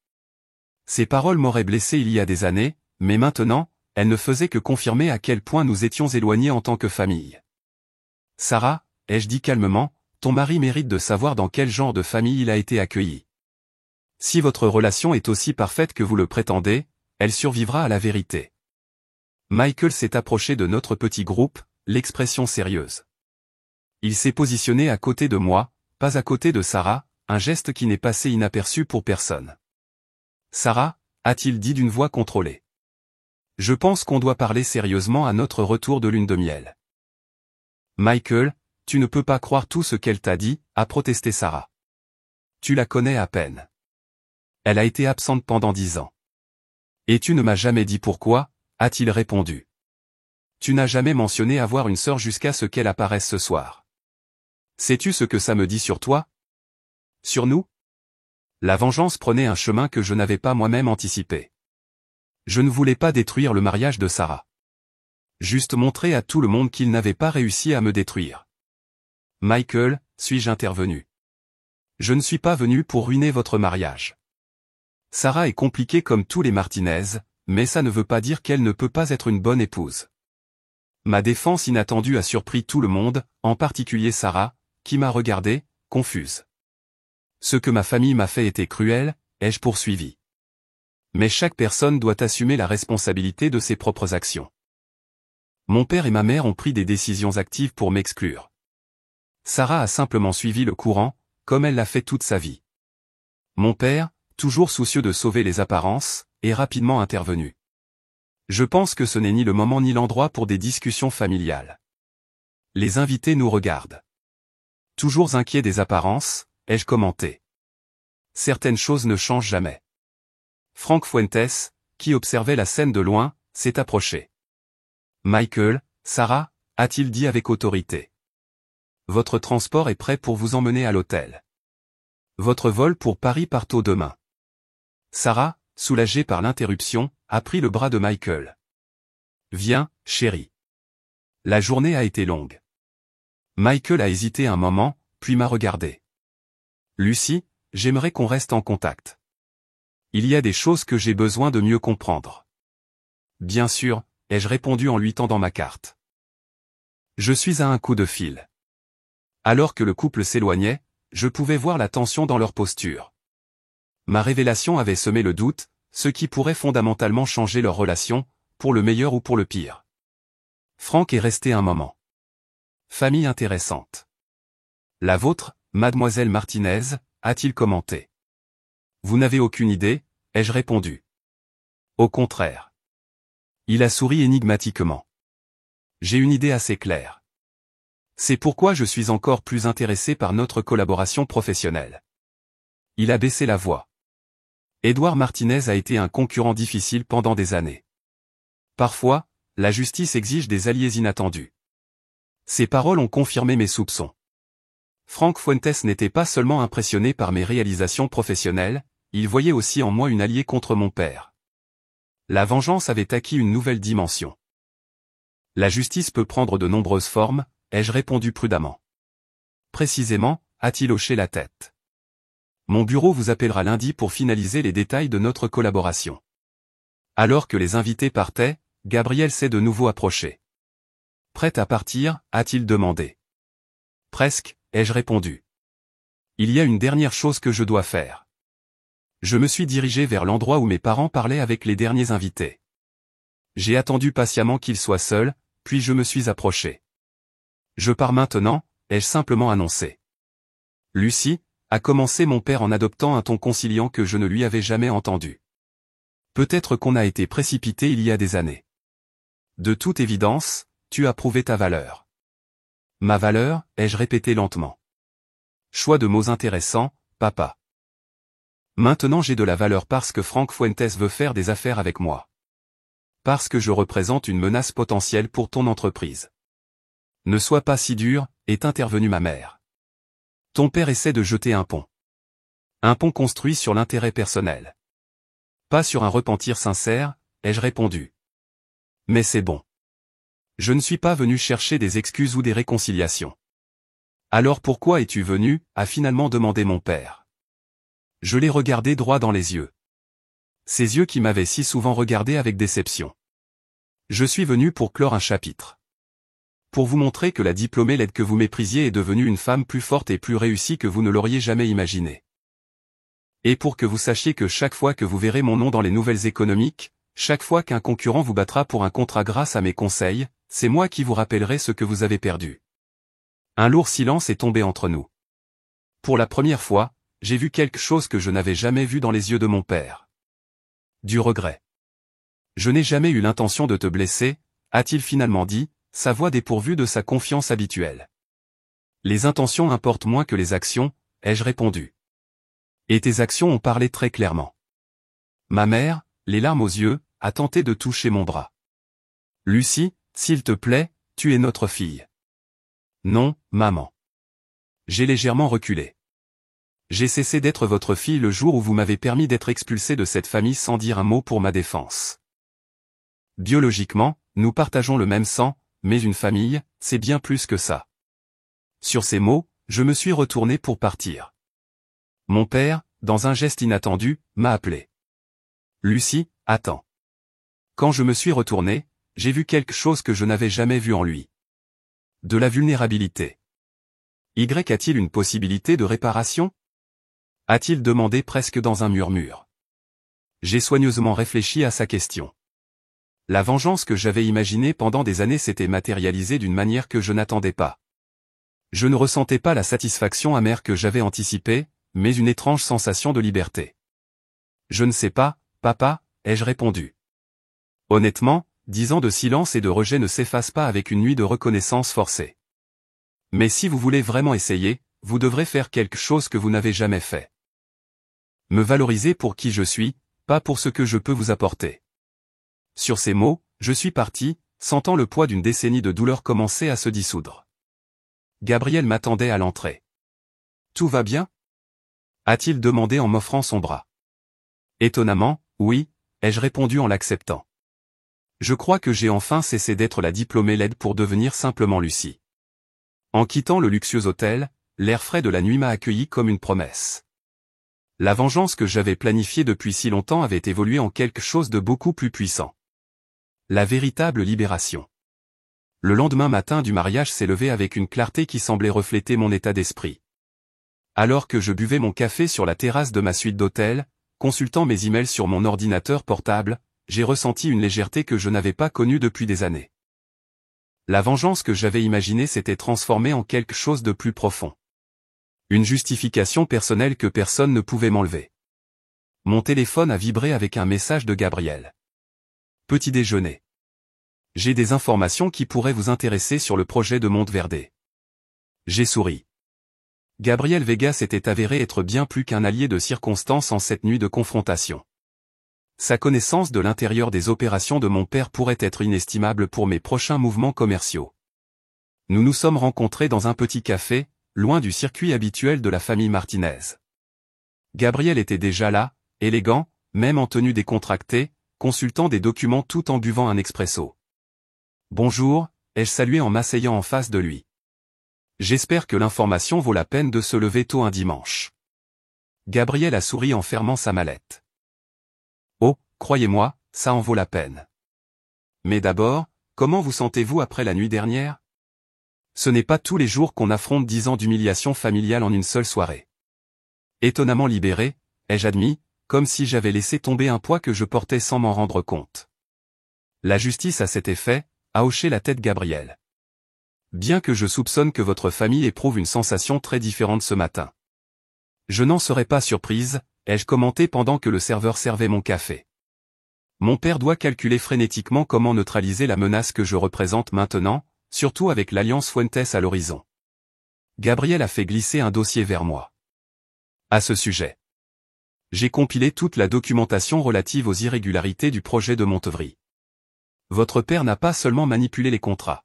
Ces paroles m'auraient blessé il y a des années, mais maintenant, elles ne faisaient que confirmer à quel point nous étions éloignés en tant que famille. Sarah, ai-je dit calmement, ton mari mérite de savoir dans quel genre de famille il a été accueilli. Si votre relation est aussi parfaite que vous le prétendez, elle survivra à la vérité. Michael s'est approché de notre petit groupe, l'expression sérieuse. Il s'est positionné à côté de moi, pas à côté de Sarah, un geste qui n'est passé inaperçu pour personne. Sarah, a-t-il dit d'une voix contrôlée. Je pense qu'on doit parler sérieusement à notre retour de lune de miel. Michael, tu ne peux pas croire tout ce qu'elle t'a dit, a protesté Sarah. Tu la connais à peine. Elle a été absente pendant 10 ans. Et tu ne m'as jamais dit pourquoi, a-t-il répondu. Tu n'as jamais mentionné avoir une sœur jusqu'à ce qu'elle apparaisse ce soir. Sais-tu ce que ça me dit sur toi? Sur nous? La vengeance prenait un chemin que je n'avais pas moi-même anticipé. Je ne voulais pas détruire le mariage de Sarah. Juste montrer à tout le monde qu'il n'avait pas réussi à me détruire. Michael, suis-je intervenu. Je ne suis pas venu pour ruiner votre mariage. Sarah est compliquée comme tous les Martinez, mais ça ne veut pas dire qu'elle ne peut pas être une bonne épouse. Ma défense inattendue a surpris tout le monde, en particulier Sarah, qui m'a regardé, confuse. Ce que ma famille m'a fait était cruel, ai-je poursuivi. Mais chaque personne doit assumer la responsabilité de ses propres actions. Mon père et ma mère ont pris des décisions actives pour m'exclure. Sarah a simplement suivi le courant, comme elle l'a fait toute sa vie. Mon père, toujours soucieux de sauver les apparences, est rapidement intervenu. Je pense que ce n'est ni le moment ni l'endroit pour des discussions familiales. Les invités nous regardent. Toujours inquiet des apparences, ai-je commenté. Certaines choses ne changent jamais. Frank Fuentes, qui observait la scène de loin, s'est approché. Michael, Sarah, a-t-il dit avec autorité. Votre transport est prêt pour vous emmener à l'hôtel. Votre vol pour Paris part tôt demain. Sarah, soulagée par l'interruption, a pris le bras de Michael. Viens, chérie. La journée a été longue. Michael a hésité un moment, puis m'a regardé. Lucie, j'aimerais qu'on reste en contact. Il y a des choses que j'ai besoin de mieux comprendre. Bien sûr, ai-je répondu en lui tendant ma carte. Je suis à un coup de fil. Alors que le couple s'éloignait, je pouvais voir la tension dans leur posture. Ma révélation avait semé le doute, ce qui pourrait fondamentalement changer leur relation, pour le meilleur ou pour le pire. Frank est resté un moment. Famille intéressante. La vôtre, mademoiselle Martinez, a-t-il commenté. Vous n'avez aucune idée, ai-je répondu. Au contraire. Il a souri énigmatiquement. J'ai une idée assez claire. C'est pourquoi je suis encore plus intéressé par notre collaboration professionnelle. Il a baissé la voix. Édouard Martinez a été un concurrent difficile pendant des années. Parfois, la justice exige des alliés inattendus. Ces paroles ont confirmé mes soupçons. Frank Fuentes n'était pas seulement impressionné par mes réalisations professionnelles, il voyait aussi en moi une alliée contre mon père. La vengeance avait acquis une nouvelle dimension. La justice peut prendre de nombreuses formes, ai-je répondu prudemment. Précisément, a-t-il hoché la tête. Mon bureau vous appellera lundi pour finaliser les détails de notre collaboration. Alors que les invités partaient, Gabriel s'est de nouveau approché. Prête à partir, a-t-il demandé. Presque, ai-je répondu. Il y a une dernière chose que je dois faire. Je me suis dirigé vers l'endroit où mes parents parlaient avec les derniers invités. J'ai attendu patiemment qu'ils soient seuls, puis je me suis approché. Je pars maintenant, ai-je simplement annoncé. Lucie, a commencé mon père en adoptant un ton conciliant que je ne lui avais jamais entendu. Peut-être qu'on a été précipité il y a des années. De toute évidence, tu as prouvé ta valeur. Ma valeur, ai-je répété lentement. Choix de mots intéressants, papa. Maintenant j'ai de la valeur parce que Frank Fuentes veut faire des affaires avec moi. parce que je représente une menace potentielle pour ton entreprise. Ne sois pas si dur, est intervenue ma mère. Ton père essaie de jeter un pont. Un pont construit sur l'intérêt personnel. Pas sur un repentir sincère, ai-je répondu. Mais c'est bon. Je ne suis pas venu chercher des excuses ou des réconciliations. Alors pourquoi es-tu venu, a finalement demandé mon père. Je l'ai regardé droit dans les yeux. Ces yeux qui m'avaient si souvent regardé avec déception. Je suis venu pour clore un chapitre. Pour vous montrer que la diplômée laide que vous méprisiez est devenue une femme plus forte et plus réussie que vous ne l'auriez jamais imaginé. Et pour que vous sachiez que chaque fois que vous verrez mon nom dans les nouvelles économiques, chaque fois qu'un concurrent vous battra pour un contrat grâce à mes conseils, c'est moi qui vous rappellerai ce que vous avez perdu. Un lourd silence est tombé entre nous. Pour la première fois, j'ai vu quelque chose que je n'avais jamais vu dans les yeux de mon père. Du regret. Je n'ai jamais eu l'intention de te blesser, a-t-il finalement dit, sa voix dépourvue de sa confiance habituelle. Les intentions importent moins que les actions, ai-je répondu. Et tes actions ont parlé très clairement. Ma mère, les larmes aux yeux, a tenté de toucher mon bras. Lucie, s'il te plaît, tu es notre fille. Non, maman. J'ai légèrement reculé. J'ai cessé d'être votre fille le jour où vous m'avez permis d'être expulsé de cette famille sans dire un mot pour ma défense. Biologiquement, nous partageons le même sang, mais une famille, c'est bien plus que ça. Sur ces mots, je me suis retourné pour partir. Mon père, dans un geste inattendu, m'a appelé. Lucie, attends. Quand je me suis retourné, j'ai vu quelque chose que je n'avais jamais vu en lui. De la vulnérabilité. A-t-il une possibilité de réparation? A-t-il demandé presque dans un murmure. J'ai soigneusement réfléchi à sa question. La vengeance que j'avais imaginée pendant des années s'était matérialisée d'une manière que je n'attendais pas. Je ne ressentais pas la satisfaction amère que j'avais anticipée, mais une étrange sensation de liberté. Je ne sais pas, papa, ai-je répondu. Honnêtement, 10 ans de silence et de rejet ne s'effacent pas avec une nuit de reconnaissance forcée. Mais si vous voulez vraiment essayer, vous devrez faire quelque chose que vous n'avez jamais fait. Me valoriser pour qui je suis, pas pour ce que je peux vous apporter. Sur ces mots, je suis parti, sentant le poids d'une décennie de douleur commencer à se dissoudre. Gabriel m'attendait à l'entrée. Tout va bien? A-t-il demandé en m'offrant son bras. Étonnamment, oui, ai-je répondu en l'acceptant. Je crois que j'ai enfin cessé d'être la diplômée laide pour devenir simplement Lucie. En quittant le luxueux hôtel, l'air frais de la nuit m'a accueilli comme une promesse. La vengeance que j'avais planifiée depuis si longtemps avait évolué en quelque chose de beaucoup plus puissant. La véritable libération. Le lendemain matin du mariage s'est levé avec une clarté qui semblait refléter mon état d'esprit. Alors que je buvais mon café sur la terrasse de ma suite d'hôtel, consultant mes emails sur mon ordinateur portable, j'ai ressenti une légèreté que je n'avais pas connue depuis des années. La vengeance que j'avais imaginée s'était transformée en quelque chose de plus profond. Une justification personnelle que personne ne pouvait m'enlever. Mon téléphone a vibré avec un message de Gabriel. Petit déjeuner. J'ai des informations qui pourraient vous intéresser sur le projet de Monteverde. J'ai souri. Gabriel Vega s'était avéré être bien plus qu'un allié de circonstance en cette nuit de confrontation. Sa connaissance de l'intérieur des opérations de mon père pourrait être inestimable pour mes prochains mouvements commerciaux. Nous nous sommes rencontrés dans un petit café, loin du circuit habituel de la famille Martinez. Gabriel était déjà là, élégant, même en tenue décontractée, consultant des documents tout en buvant un expresso. Bonjour, ai-je salué en m'asseyant en face de lui. J'espère que l'information vaut la peine de se lever tôt un dimanche. Gabriel a souri en fermant sa mallette. Oh, croyez-moi, ça en vaut la peine. Mais d'abord, comment vous sentez-vous après la nuit dernière? Ce n'est pas tous les jours qu'on affronte 10 ans d'humiliation familiale en une seule soirée. Étonnamment libéré, ai-je admis, comme si j'avais laissé tomber un poids que je portais sans m'en rendre compte. La justice a cet effet, a hoché la tête Gabriel. Bien que je soupçonne que votre famille éprouve une sensation très différente ce matin. Je n'en serais pas surprise, ai-je commenté pendant que le serveur servait mon café. Mon père doit calculer frénétiquement comment neutraliser la menace que je représente maintenant, surtout avec l'alliance Fuentes à l'horizon. Gabriel a fait glisser un dossier vers moi. À ce sujet. J'ai compilé toute la documentation relative aux irrégularités du projet de Monteverde. Votre père n'a pas seulement manipulé les contrats.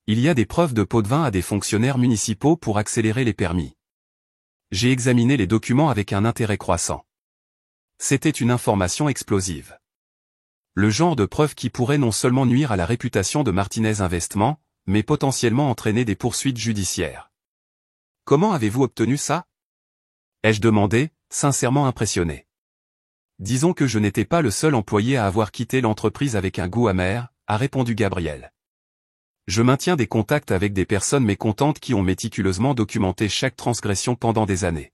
Il y a des preuves de pots de vin à des fonctionnaires municipaux pour accélérer les permis. J'ai examiné les documents avec un intérêt croissant. C'était une information explosive. Le genre de preuve qui pourrait non seulement nuire à la réputation de Martinez Investment, mais potentiellement entraîner des poursuites judiciaires. Comment avez-vous obtenu ça? Ai-je demandé, sincèrement impressionné. Disons que je n'étais pas le seul employé à avoir quitté l'entreprise avec un goût amer, a répondu Gabriel. Je maintiens des contacts avec des personnes mécontentes qui ont méticuleusement documenté chaque transgression pendant des années.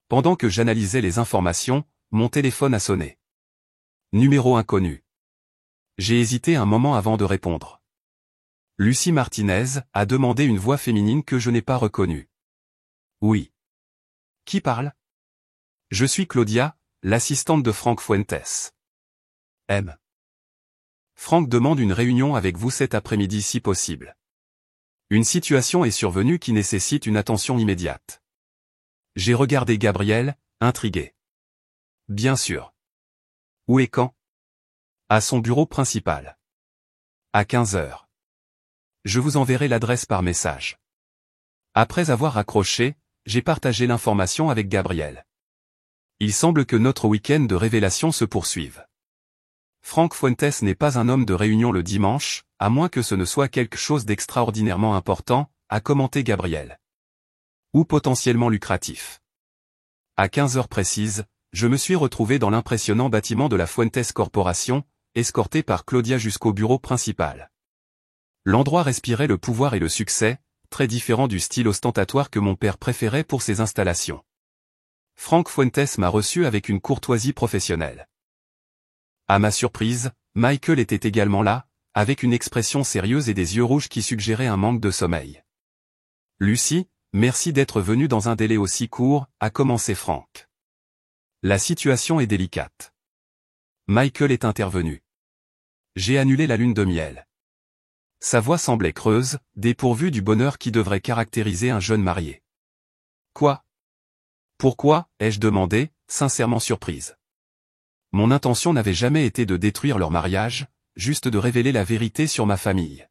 Pendant que j'analysais les informations, mon téléphone a sonné. Numéro inconnu. J'ai hésité un moment avant de répondre. Lucie Martinez a demandé une voix féminine que je n'ai pas reconnue. Oui. Qui parle? Je suis Claudia, l'assistante de Frank Fuentes. M. Frank demande une réunion avec vous cet après-midi si possible. Une situation est survenue qui nécessite une attention immédiate. J'ai regardé Gabriel, intrigué. Bien sûr. Où et quand? À son bureau principal. À 15 heures. Je vous enverrai l'adresse par message. Après avoir raccroché, j'ai partagé l'information avec Gabriel. Il semble que notre week-end de révélation se poursuive. Frank Fuentes n'est pas un homme de réunion le dimanche, à moins que ce ne soit quelque chose d'extraordinairement important, a commenté Gabriel. Ou potentiellement lucratif. À 15 heures précises, je me suis retrouvé dans l'impressionnant bâtiment de la Fuentes Corporation, escorté par Claudia jusqu'au bureau principal. L'endroit respirait le pouvoir et le succès, très différent du style ostentatoire que mon père préférait pour ses installations. Frank Fuentes m'a reçu avec une courtoisie professionnelle. À ma surprise, Michael était également là, avec une expression sérieuse et des yeux rouges qui suggéraient un manque de sommeil. Lucie, merci d'être venue dans un délai aussi court, a commencé Frank. La situation est délicate. Michael est intervenu. J'ai annulé la lune de miel. Sa voix semblait creuse, dépourvue du bonheur qui devrait caractériser un jeune marié. Quoi? Pourquoi, ai-je demandé, sincèrement surprise. Mon intention n'avait jamais été de détruire leur mariage, juste de révéler la vérité sur ma famille.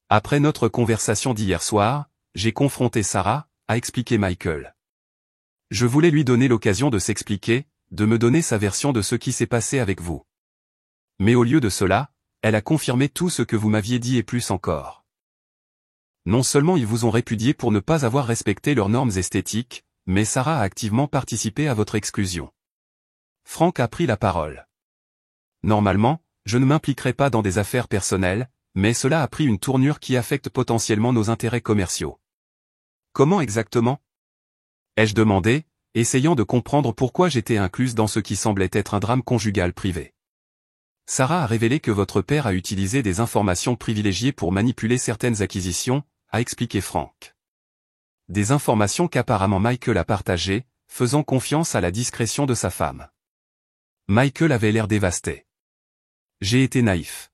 Après notre conversation d'hier soir, j'ai confronté Sarah, a expliqué Michael. Je voulais lui donner l'occasion de s'expliquer, de me donner sa version de ce qui s'est passé avec vous. Mais au lieu de cela, elle a confirmé tout ce que vous m'aviez dit et plus encore. Non seulement ils vous ont répudié pour ne pas avoir respecté leurs normes esthétiques, mais Sarah a activement participé à votre exclusion. Frank a pris la parole. Normalement, je ne m'impliquerai pas dans des affaires personnelles, mais cela a pris une tournure qui affecte potentiellement nos intérêts commerciaux. Comment exactement? Ai-je demandé, essayant de comprendre pourquoi j'étais incluse dans ce qui semblait être un drame conjugal privé. Sarah a révélé que votre père a utilisé des informations privilégiées pour manipuler certaines acquisitions, a expliqué Frank. Des informations qu'apparemment Michael a partagées, faisant confiance à la discrétion de sa femme. Michael avait l'air dévasté. J'ai été naïf.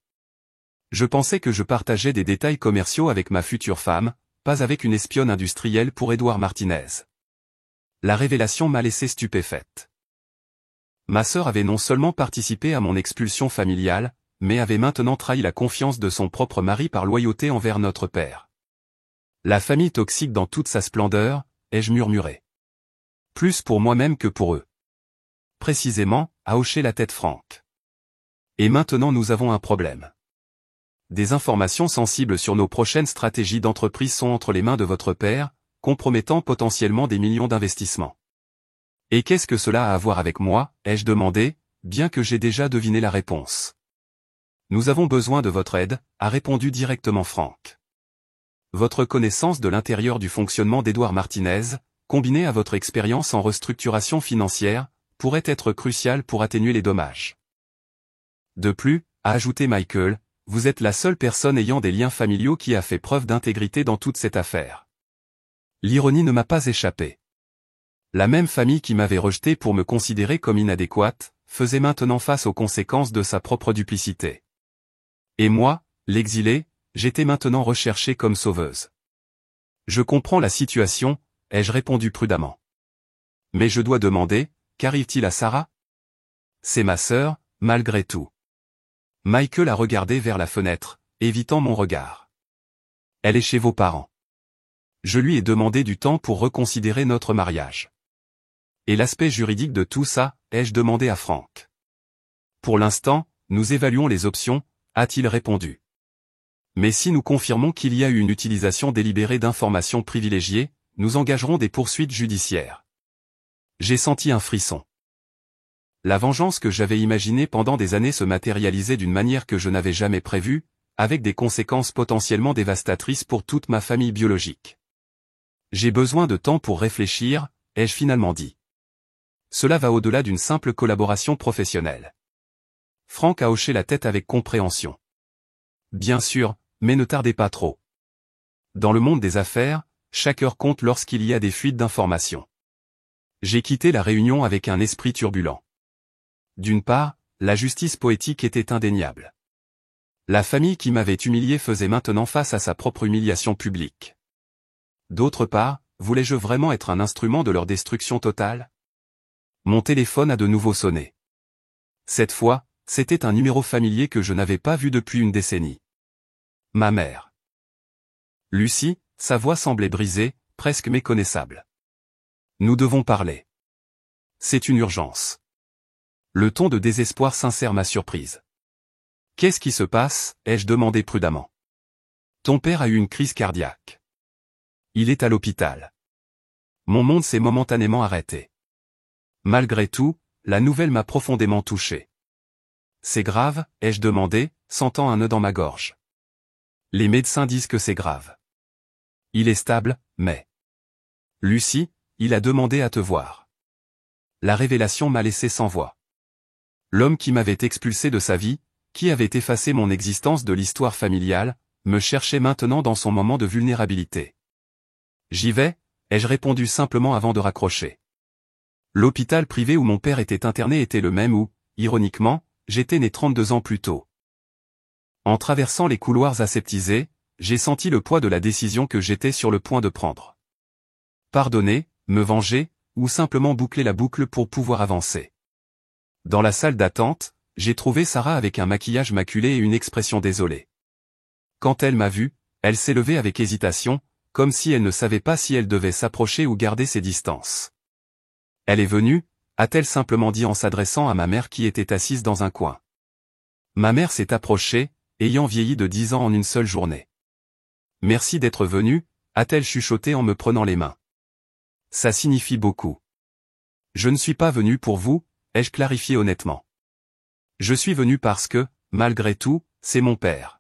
Je pensais que je partageais des détails commerciaux avec ma future femme, pas avec une espionne industrielle pour Edouard Martinez. La révélation m'a laissé stupéfaite. Ma sœur avait non seulement participé à mon expulsion familiale, mais avait maintenant trahi la confiance de son propre mari par loyauté envers notre père. La famille toxique dans toute sa splendeur, ai-je murmuré. Plus pour moi-même que pour eux. Précisément, a hoché la tête Frank. Et maintenant nous avons un problème. Des informations sensibles sur nos prochaines stratégies d'entreprise sont entre les mains de votre père, compromettant potentiellement des millions d'investissements. Et qu'est-ce que cela a à voir avec moi, ai-je demandé, bien que j'ai déjà deviné la réponse. Nous avons besoin de votre aide, a répondu directement Frank. Votre connaissance de l'intérieur du fonctionnement d'Edouard Martinez, combinée à votre expérience en restructuration financière, pourrait être cruciale pour atténuer les dommages. De plus, a ajouté Michael, vous êtes la seule personne ayant des liens familiaux qui a fait preuve d'intégrité dans toute cette affaire. L'ironie ne m'a pas échappé. La même famille qui m'avait rejeté pour me considérer comme inadéquate, faisait maintenant face aux conséquences de sa propre duplicité. Et moi, l'exilé, j'étais maintenant recherché comme sauveuse. Je comprends la situation, ai-je répondu prudemment. Mais je dois demander, qu'arrive-t-il à Sarah? C'est ma sœur, malgré tout. Michael a regardé vers la fenêtre, évitant mon regard. Elle est chez vos parents. Je lui ai demandé du temps pour reconsidérer notre mariage. Et l'aspect juridique de tout ça, ai-je demandé à Frank. Pour l'instant, nous évaluons les options, a-t-il répondu. Mais si nous confirmons qu'il y a eu une utilisation délibérée d'informations privilégiées, nous engagerons des poursuites judiciaires. J'ai senti un frisson. La vengeance que j'avais imaginée pendant des années se matérialisait d'une manière que je n'avais jamais prévue, avec des conséquences potentiellement dévastatrices pour toute ma famille biologique. J'ai besoin de temps pour réfléchir, ai-je finalement dit. Cela va au-delà d'une simple collaboration professionnelle. Frank a hoché la tête avec compréhension. Bien sûr, mais ne tardez pas trop. Dans le monde des affaires, chaque heure compte lorsqu'il y a des fuites d'informations. J'ai quitté la réunion avec un esprit turbulent. D'une part, la justice poétique était indéniable. La famille qui m'avait humilié faisait maintenant face à sa propre humiliation publique. D'autre part, voulais-je vraiment être un instrument de leur destruction totale? Mon téléphone a de nouveau sonné. Cette fois, c'était un numéro familier que je n'avais pas vu depuis une décennie. Ma mère. Lucie, sa voix semblait brisée, presque méconnaissable. Nous devons parler. C'est une urgence. Le ton de désespoir sincère m'a surprise. Qu'est-ce qui se passe, ai-je demandé prudemment. Ton père a eu une crise cardiaque. Il est à l'hôpital. Mon monde s'est momentanément arrêté. Malgré tout, la nouvelle m'a profondément touché. C'est grave, ai-je demandé, sentant un nœud dans ma gorge. Les médecins disent que c'est grave. Il est stable, mais... Lucie, il a demandé à te voir. La révélation m'a laissé sans voix. L'homme qui m'avait expulsé de sa vie, qui avait effacé mon existence de l'histoire familiale, me cherchait maintenant dans son moment de vulnérabilité. J'y vais, ai-je répondu simplement avant de raccrocher. L'hôpital privé où mon père était interné était le même où, ironiquement, j'étais né 32 ans plus tôt. En traversant les couloirs aseptisés, j'ai senti le poids de la décision que j'étais sur le point de prendre. Pardonner, me venger, ou simplement boucler la boucle pour pouvoir avancer. Dans la salle d'attente, j'ai trouvé Sarah avec un maquillage maculé et une expression désolée. Quand elle m'a vu, elle s'est levée avec hésitation, comme si elle ne savait pas si elle devait s'approcher ou garder ses distances. Elle est venue, a-t-elle simplement dit en s'adressant à ma mère qui était assise dans un coin. Ma mère s'est approchée, ayant vieilli de 10 ans en une seule journée. Merci d'être venue, a-t-elle chuchoté en me prenant les mains. Ça signifie beaucoup. Je ne suis pas venue pour vous, ai-je clarifié honnêtement. Je suis venue parce que, malgré tout, c'est mon père.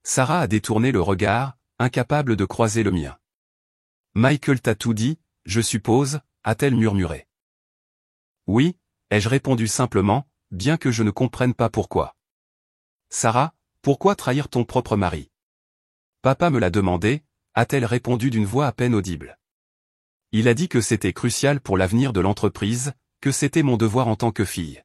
Sarah a détourné le regard, incapable de croiser le mien. Michael t'a tout dit, je suppose, a-t-elle murmuré. Oui, ai-je répondu simplement, bien que je ne comprenne pas pourquoi. Sarah, pourquoi trahir ton propre mari? Papa me l'a demandé, a-t-elle répondu d'une voix à peine audible. Il a dit que c'était crucial pour l'avenir de l'entreprise, que c'était mon devoir en tant que fille.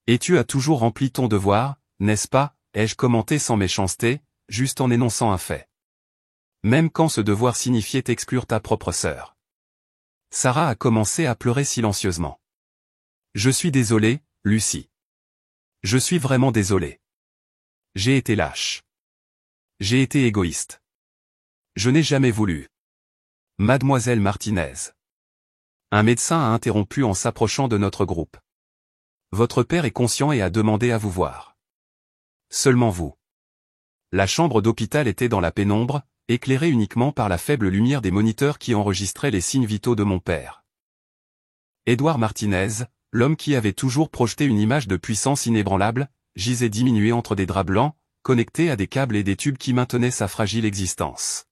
Et tu as toujours rempli ton devoir, n'est-ce pas, ai-je commenté sans méchanceté, juste en énonçant un fait. Même quand ce devoir signifiait exclure ta propre sœur. Sarah a commencé à pleurer silencieusement. Je suis désolé, Lucie. Je suis vraiment désolé. J'ai été lâche. J'ai été égoïste. Je n'ai jamais voulu. Mademoiselle Martinez. Un médecin a interrompu en s'approchant de notre groupe. Votre père est conscient et a demandé à vous voir. Seulement vous. La chambre d'hôpital était dans la pénombre, éclairée uniquement par la faible lumière des moniteurs qui enregistraient les signes vitaux de mon père. Édouard Martinez, l'homme qui avait toujours projeté une image de puissance inébranlable, gisait diminué entre des draps blancs, connectés à des câbles et des tubes qui maintenaient sa fragile existence.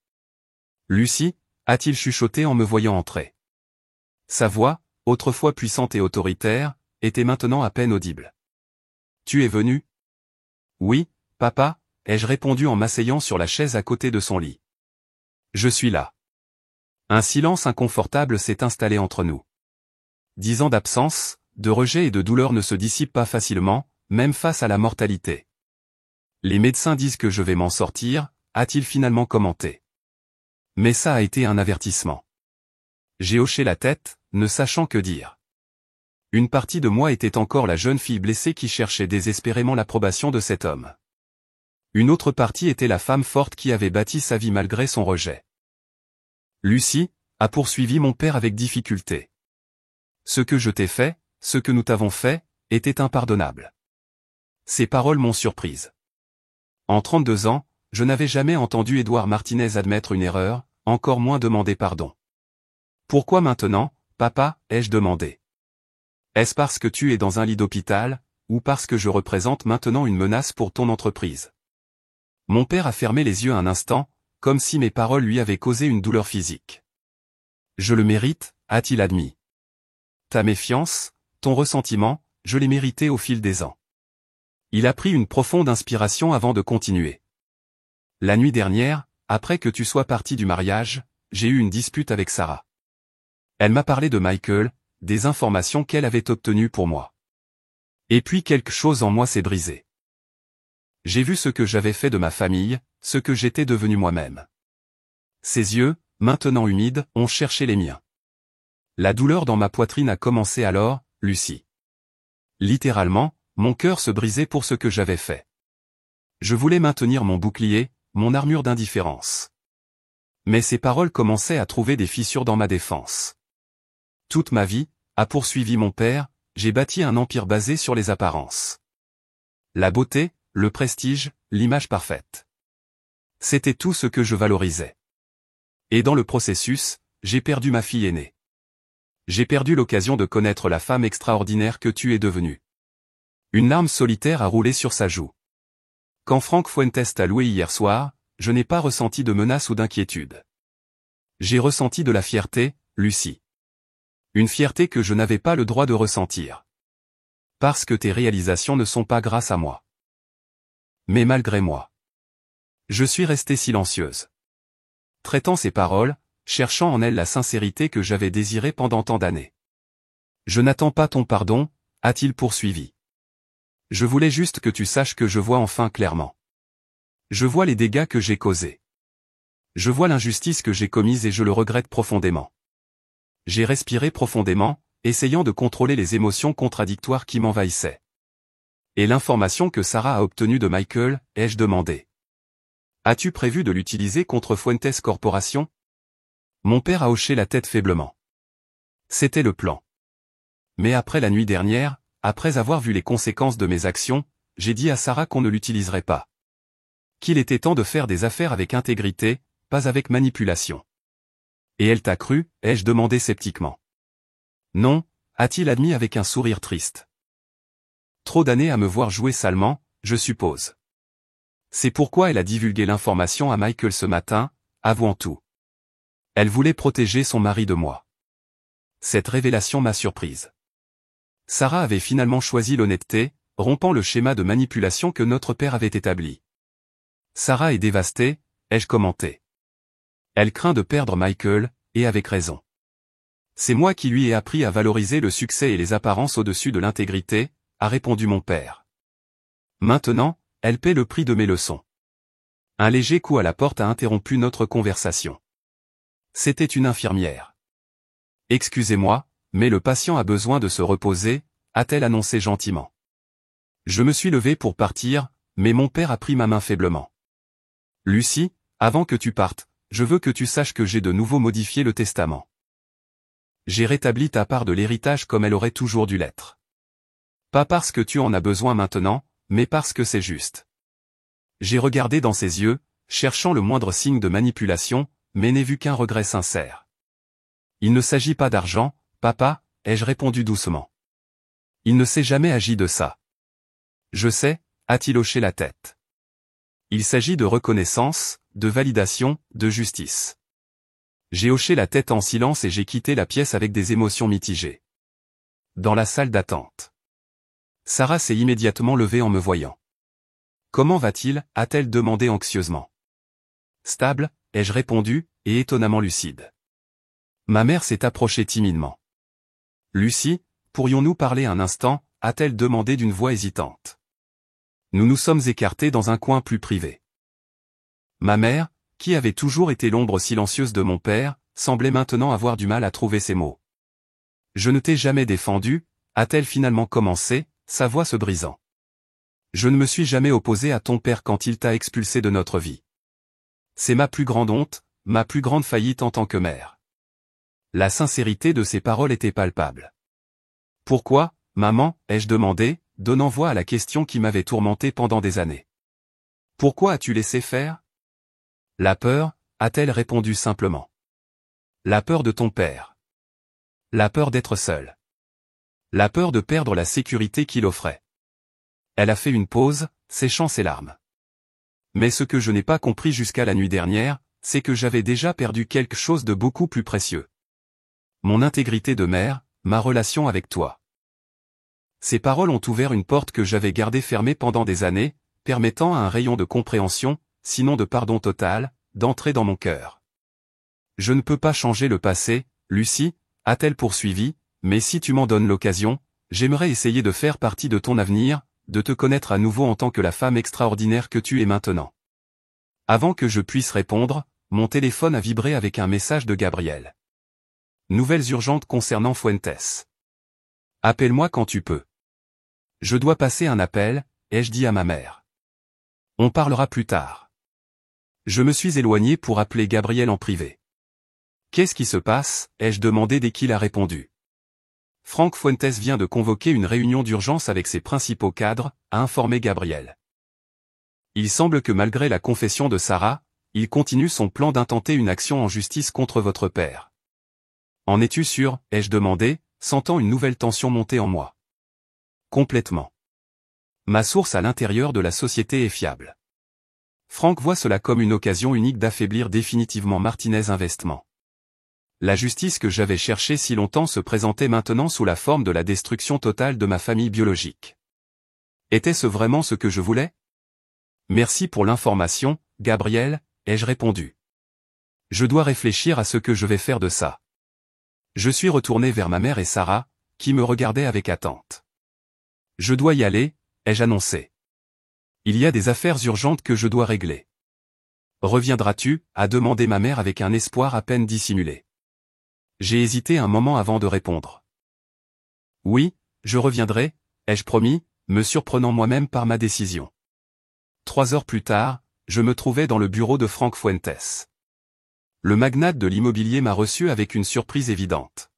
Lucie, a-t-il chuchoté en me voyant entrer. Sa voix, autrefois puissante et autoritaire, était maintenant à peine audible. Tu es venu? Oui, papa, ai-je répondu en m'asseyant sur la chaise à côté de son lit. Je suis là. Un silence inconfortable s'est installé entre nous. 10 ans d'absence, de rejet et de douleur ne se dissipent pas facilement, même face à la mortalité. Les médecins disent que je vais m'en sortir, a-t-il finalement commenté. Mais ça a été un avertissement. J'ai hoché la tête, ne sachant que dire. Une partie de moi était encore la jeune fille blessée qui cherchait désespérément l'approbation de cet homme. Une autre partie était la femme forte qui avait bâti sa vie malgré son rejet. Lucie, a poursuivi mon père avec difficulté. Ce que je t'ai fait, ce que nous t'avons fait, était impardonnable. Ces paroles m'ont surprise. En 32 ans, je n'avais jamais entendu Édouard Martinez admettre une erreur, encore moins demander pardon. Pourquoi maintenant, papa, ai-je demandé. Est-ce parce que tu es dans un lit d'hôpital, ou parce que je représente maintenant une menace pour ton entreprise? Mon père a fermé les yeux un instant, comme si mes paroles lui avaient causé une douleur physique. Je le mérite, a-t-il admis. Ta méfiance, ton ressentiment, je l'ai mérité au fil des ans. Il a pris une profonde inspiration avant de continuer. La nuit dernière, après que tu sois parti du mariage, j'ai eu une dispute avec Sarah. Elle m'a parlé de Michael, des informations qu'elle avait obtenues pour moi. Et puis quelque chose en moi s'est brisé. J'ai vu ce que j'avais fait de ma famille, ce que j'étais devenu moi-même. Ses yeux, maintenant humides, ont cherché les miens. La douleur dans ma poitrine a commencé alors, Lucie. Littéralement, mon cœur se brisait pour ce que j'avais fait. Je voulais maintenir mon bouclier, mon armure d'indifférence. Mais ces paroles commençaient à trouver des fissures dans ma défense. Toute ma vie, a poursuivi mon père, j'ai bâti un empire basé sur les apparences. La beauté, le prestige, l'image parfaite. C'était tout ce que je valorisais. Et dans le processus, j'ai perdu ma fille aînée. J'ai perdu l'occasion de connaître la femme extraordinaire que tu es devenue. Une larme solitaire a roulé sur sa joue. Quand Franck Fuentes t'a loué hier soir, je n'ai pas ressenti de menace ou d'inquiétude. J'ai ressenti de la fierté, Lucie. Une fierté que je n'avais pas le droit de ressentir. Parce que tes réalisations ne sont pas grâce à moi. Mais malgré moi. Je suis restée silencieuse. Traitant ces paroles, cherchant en elles la sincérité que j'avais désirée pendant tant d'années. Je n'attends pas ton pardon, a-t-il poursuivi. Je voulais juste que tu saches que je vois enfin clairement. Je vois les dégâts que j'ai causés. Je vois l'injustice que j'ai commise et je le regrette profondément. J'ai respiré profondément, essayant de contrôler les émotions contradictoires qui m'envahissaient. Et l'information que Sarah a obtenue de Michael, ai-je demandé. As-tu prévu de l'utiliser contre Fuentes Corporation? Mon père a hoché la tête faiblement. C'était le plan. Mais après la nuit dernière, après avoir vu les conséquences de mes actions, j'ai dit à Sarah qu'on ne l'utiliserait pas. Qu'il était temps de faire des affaires avec intégrité, pas avec manipulation. Et elle t'a cru, ai-je demandé sceptiquement. Non, a-t-il admis avec un sourire triste. Trop d'années à me voir jouer salement, je suppose. C'est pourquoi elle a divulgué l'information à Michael ce matin, avouant tout. Elle voulait protéger son mari de moi. Cette révélation m'a surprise. Sarah avait finalement choisi l'honnêteté, rompant le schéma de manipulation que notre père avait établi. Sarah est dévastée, ai-je commenté. Elle craint de perdre Michael, et avec raison. C'est moi qui lui ai appris à valoriser le succès et les apparences au-dessus de l'intégrité, a répondu mon père. Maintenant, elle paie le prix de mes leçons. Un léger coup à la porte a interrompu notre conversation. C'était une infirmière. Excusez-moi, mais le patient a besoin de se reposer, a-t-elle annoncé gentiment. Je me suis levé pour partir, mais mon père a pris ma main faiblement. Lucie, avant que tu partes, je veux que tu saches que j'ai de nouveau modifié le testament. J'ai rétabli ta part de l'héritage comme elle aurait toujours dû l'être. Pas parce que tu en as besoin maintenant, mais parce que c'est juste. J'ai regardé dans ses yeux, cherchant le moindre signe de manipulation, mais n'ai vu qu'un regret sincère. Il ne s'agit pas d'argent, papa, ai-je répondu doucement. Il ne s'est jamais agi de ça. Je sais, a-t-il hoché la tête. Il s'agit de reconnaissance, de validation, de justice. J'ai hoché la tête en silence et j'ai quitté la pièce avec des émotions mitigées. Dans la salle d'attente. Sarah s'est immédiatement levée en me voyant. Comment va-t-il, a-t-elle demandé anxieusement. Stable, ai-je répondu, et étonnamment lucide. Ma mère s'est approchée timidement. Lucie, pourrions-nous parler un instant, a-t-elle demandé d'une voix hésitante. Nous nous sommes écartés dans un coin plus privé. Ma mère, qui avait toujours été l'ombre silencieuse de mon père, semblait maintenant avoir du mal à trouver ses mots. Je ne t'ai jamais défendu, a-t-elle finalement commencé, sa voix se brisant. Je ne me suis jamais opposé à ton père quand il t'a expulsé de notre vie. C'est ma plus grande honte, ma plus grande faillite en tant que mère. La sincérité de ses paroles était palpable. Pourquoi, maman, ai-je demandé, donnant voix à la question qui m'avait tourmenté pendant des années. Pourquoi as-tu laissé faire? La peur, a-t-elle répondu simplement. La peur de ton père. La peur d'être seule. La peur de perdre la sécurité qu'il offrait. Elle a fait une pause, séchant ses larmes. Mais ce que je n'ai pas compris jusqu'à la nuit dernière, c'est que j'avais déjà perdu quelque chose de beaucoup plus précieux. Mon intégrité de mère, ma relation avec toi. Ces paroles ont ouvert une porte que j'avais gardée fermée pendant des années, permettant à un rayon de compréhension, sinon de pardon total, d'entrer dans mon cœur. Je ne peux pas changer le passé, Lucie, a-t-elle poursuivi, mais si tu m'en donnes l'occasion, j'aimerais essayer de faire partie de ton avenir, de te connaître à nouveau en tant que la femme extraordinaire que tu es maintenant. Avant que je puisse répondre, mon téléphone a vibré avec un message de Gabriel. Nouvelles urgentes concernant Fuentes. Appelle-moi quand tu peux. Je dois passer un appel, ai-je dit à ma mère. On parlera plus tard. Je me suis éloigné pour appeler Gabriel en privé. Qu'est-ce qui se passe, ai-je demandé dès qu'il a répondu. Franck Fuentes vient de convoquer une réunion d'urgence avec ses principaux cadres, a informé Gabriel. Il semble que malgré la confession de Sarah, il continue son plan d'intenter une action en justice contre votre père. En es-tu sûr, ai-je demandé, sentant une nouvelle tension monter en moi. Complètement. Ma source à l'intérieur de la société est fiable. Franck voit cela comme une occasion unique d'affaiblir définitivement Martinez Investment. La justice que j'avais cherchée si longtemps se présentait maintenant sous la forme de la destruction totale de ma famille biologique. Était-ce vraiment ce que je voulais? Merci pour l'information, Gabriel, ai-je répondu. Je dois réfléchir à ce que je vais faire de ça. Je suis retourné vers ma mère et Sarah, qui me regardaient avec attente. Je dois y aller, ai-je annoncé. Il y a des affaires urgentes que je dois régler. Reviendras-tu, a demandé ma mère avec un espoir à peine dissimulé. J'ai hésité un moment avant de répondre. Oui, je reviendrai, ai-je promis, me surprenant moi-même par ma décision. 3 heures plus tard, je me trouvais dans le bureau de Franck Fuentes. Le magnate de l'immobilier m'a reçu avec une surprise évidente.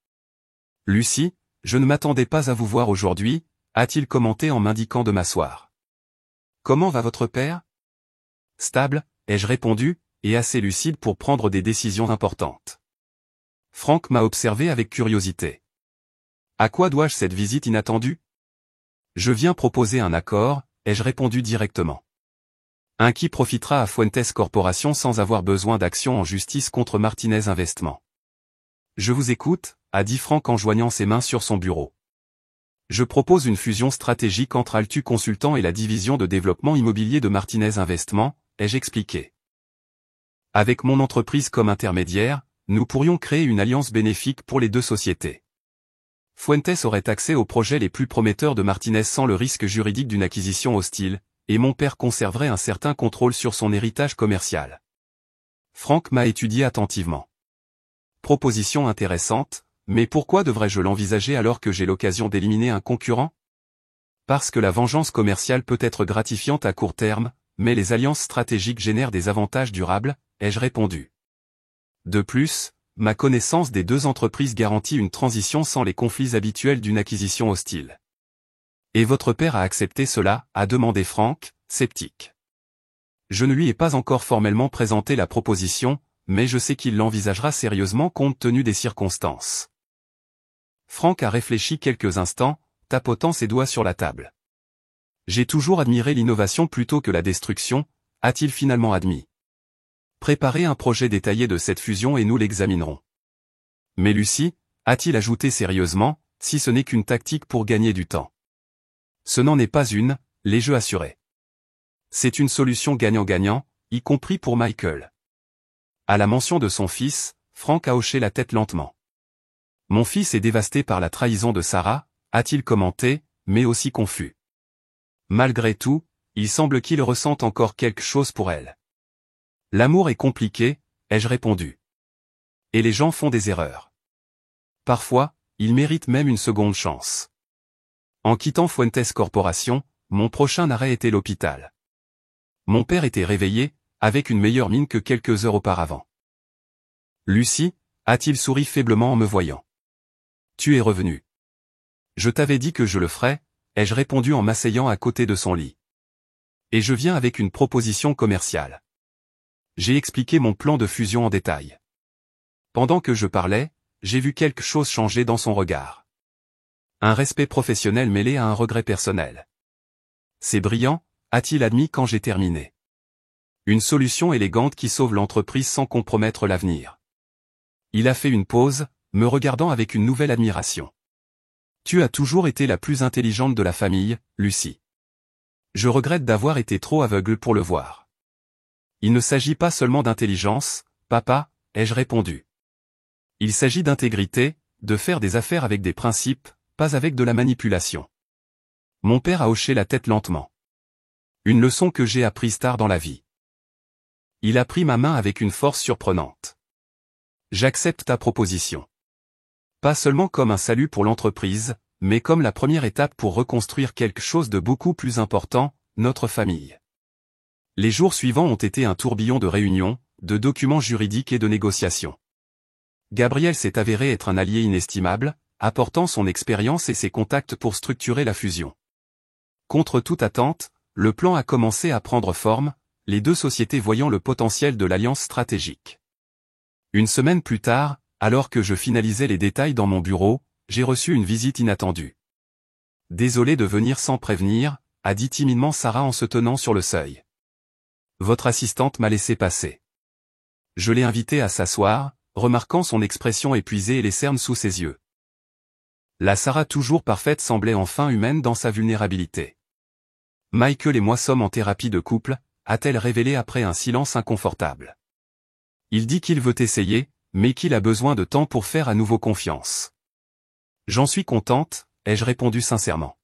Lucie, je ne m'attendais pas à vous voir aujourd'hui, a-t-il commenté en m'indiquant de m'asseoir. Comment va votre père? Stable, ai-je répondu, et assez lucide pour prendre des décisions importantes. Franck m'a observé avec curiosité. À quoi dois-je cette visite inattendue? Je viens proposer un accord, ai-je répondu directement. Un qui profitera à Fuentes Corporation sans avoir besoin d'action en justice contre Martinez Investment. Je vous écoute, a dit Franck en joignant ses mains sur son bureau. Je propose une fusion stratégique entre Altu Consultant et la division de développement immobilier de Martinez Investment, ai-je expliqué. Avec mon entreprise comme intermédiaire, nous pourrions créer une alliance bénéfique pour les deux sociétés. Fuentes aurait accès aux projets les plus prometteurs de Martinez sans le risque juridique d'une acquisition hostile, et mon père conserverait un certain contrôle sur son héritage commercial. Franck m'a étudié attentivement. Proposition intéressante, mais pourquoi devrais-je l'envisager alors que j'ai l'occasion d'éliminer un concurrent? Parce que la vengeance commerciale peut être gratifiante à court terme, mais les alliances stratégiques génèrent des avantages durables, ai-je répondu. De plus, ma connaissance des deux entreprises garantit une transition sans les conflits habituels d'une acquisition hostile. Et votre père a accepté cela, a demandé Franck, sceptique. Je ne lui ai pas encore formellement présenté la proposition, mais je sais qu'il l'envisagera sérieusement compte tenu des circonstances. Franck a réfléchi quelques instants, tapotant ses doigts sur la table. J'ai toujours admiré l'innovation plutôt que la destruction, a-t-il finalement admis. Préparez un projet détaillé de cette fusion et nous l'examinerons. Mais Lucie, a-t-il ajouté sérieusement, si ce n'est qu'une tactique pour gagner du temps. Ce n'en est pas une, les jeux assurés. C'est une solution gagnant-gagnant, y compris pour Michael. À la mention de son fils, Franck a hoché la tête lentement. Mon fils est dévasté par la trahison de Sarah, a-t-il commenté, mais aussi confus. Malgré tout, il semble qu'il ressente encore quelque chose pour elle. L'amour est compliqué, ai-je répondu. Et les gens font des erreurs. Parfois, ils méritent même une seconde chance. En quittant Fuentes Corporation, mon prochain arrêt était l'hôpital. Mon père était réveillé, avec une meilleure mine que quelques heures auparavant. Lucie, a-t-il souri faiblement en me voyant. Tu es revenu. Je t'avais dit que je le ferais, ai-je répondu en m'asseyant à côté de son lit. Et je viens avec une proposition commerciale. J'ai expliqué mon plan de fusion en détail. Pendant que je parlais, j'ai vu quelque chose changer dans son regard. Un respect professionnel mêlé à un regret personnel. C'est brillant, a-t-il admis quand j'ai terminé. Une solution élégante qui sauve l'entreprise sans compromettre l'avenir. Il a fait une pause, me regardant avec une nouvelle admiration. Tu as toujours été la plus intelligente de la famille, Lucie. Je regrette d'avoir été trop aveugle pour le voir. Il ne s'agit pas seulement d'intelligence, papa, ai-je répondu. Il s'agit d'intégrité, de faire des affaires avec des principes, pas avec de la manipulation. Mon père a hoché la tête lentement. Une leçon que j'ai apprise tard dans la vie. Il a pris ma main avec une force surprenante. J'accepte ta proposition. Pas seulement comme un salut pour l'entreprise, mais comme la première étape pour reconstruire quelque chose de beaucoup plus important, notre famille. Les jours suivants ont été un tourbillon de réunions, de documents juridiques et de négociations. Gabriel s'est avéré être un allié inestimable, apportant son expérience et ses contacts pour structurer la fusion. Contre toute attente, le plan a commencé à prendre forme, les deux sociétés voyant le potentiel de l'alliance stratégique. Une semaine plus tard, alors que je finalisais les détails dans mon bureau, j'ai reçu une visite inattendue. Désolé de venir sans prévenir, a dit timidement Sarah en se tenant sur le seuil. Votre assistante m'a laissé passer. Je l'ai invitée à s'asseoir, remarquant son expression épuisée et les cernes sous ses yeux. La Sarah toujours parfaite semblait enfin humaine dans sa vulnérabilité. Michael et moi sommes en thérapie de couple, a-t-elle révélé après un silence inconfortable. Il dit qu'il veut essayer, mais qu'il a besoin de temps pour faire à nouveau confiance. J'en suis contente, ai-je répondu sincèrement.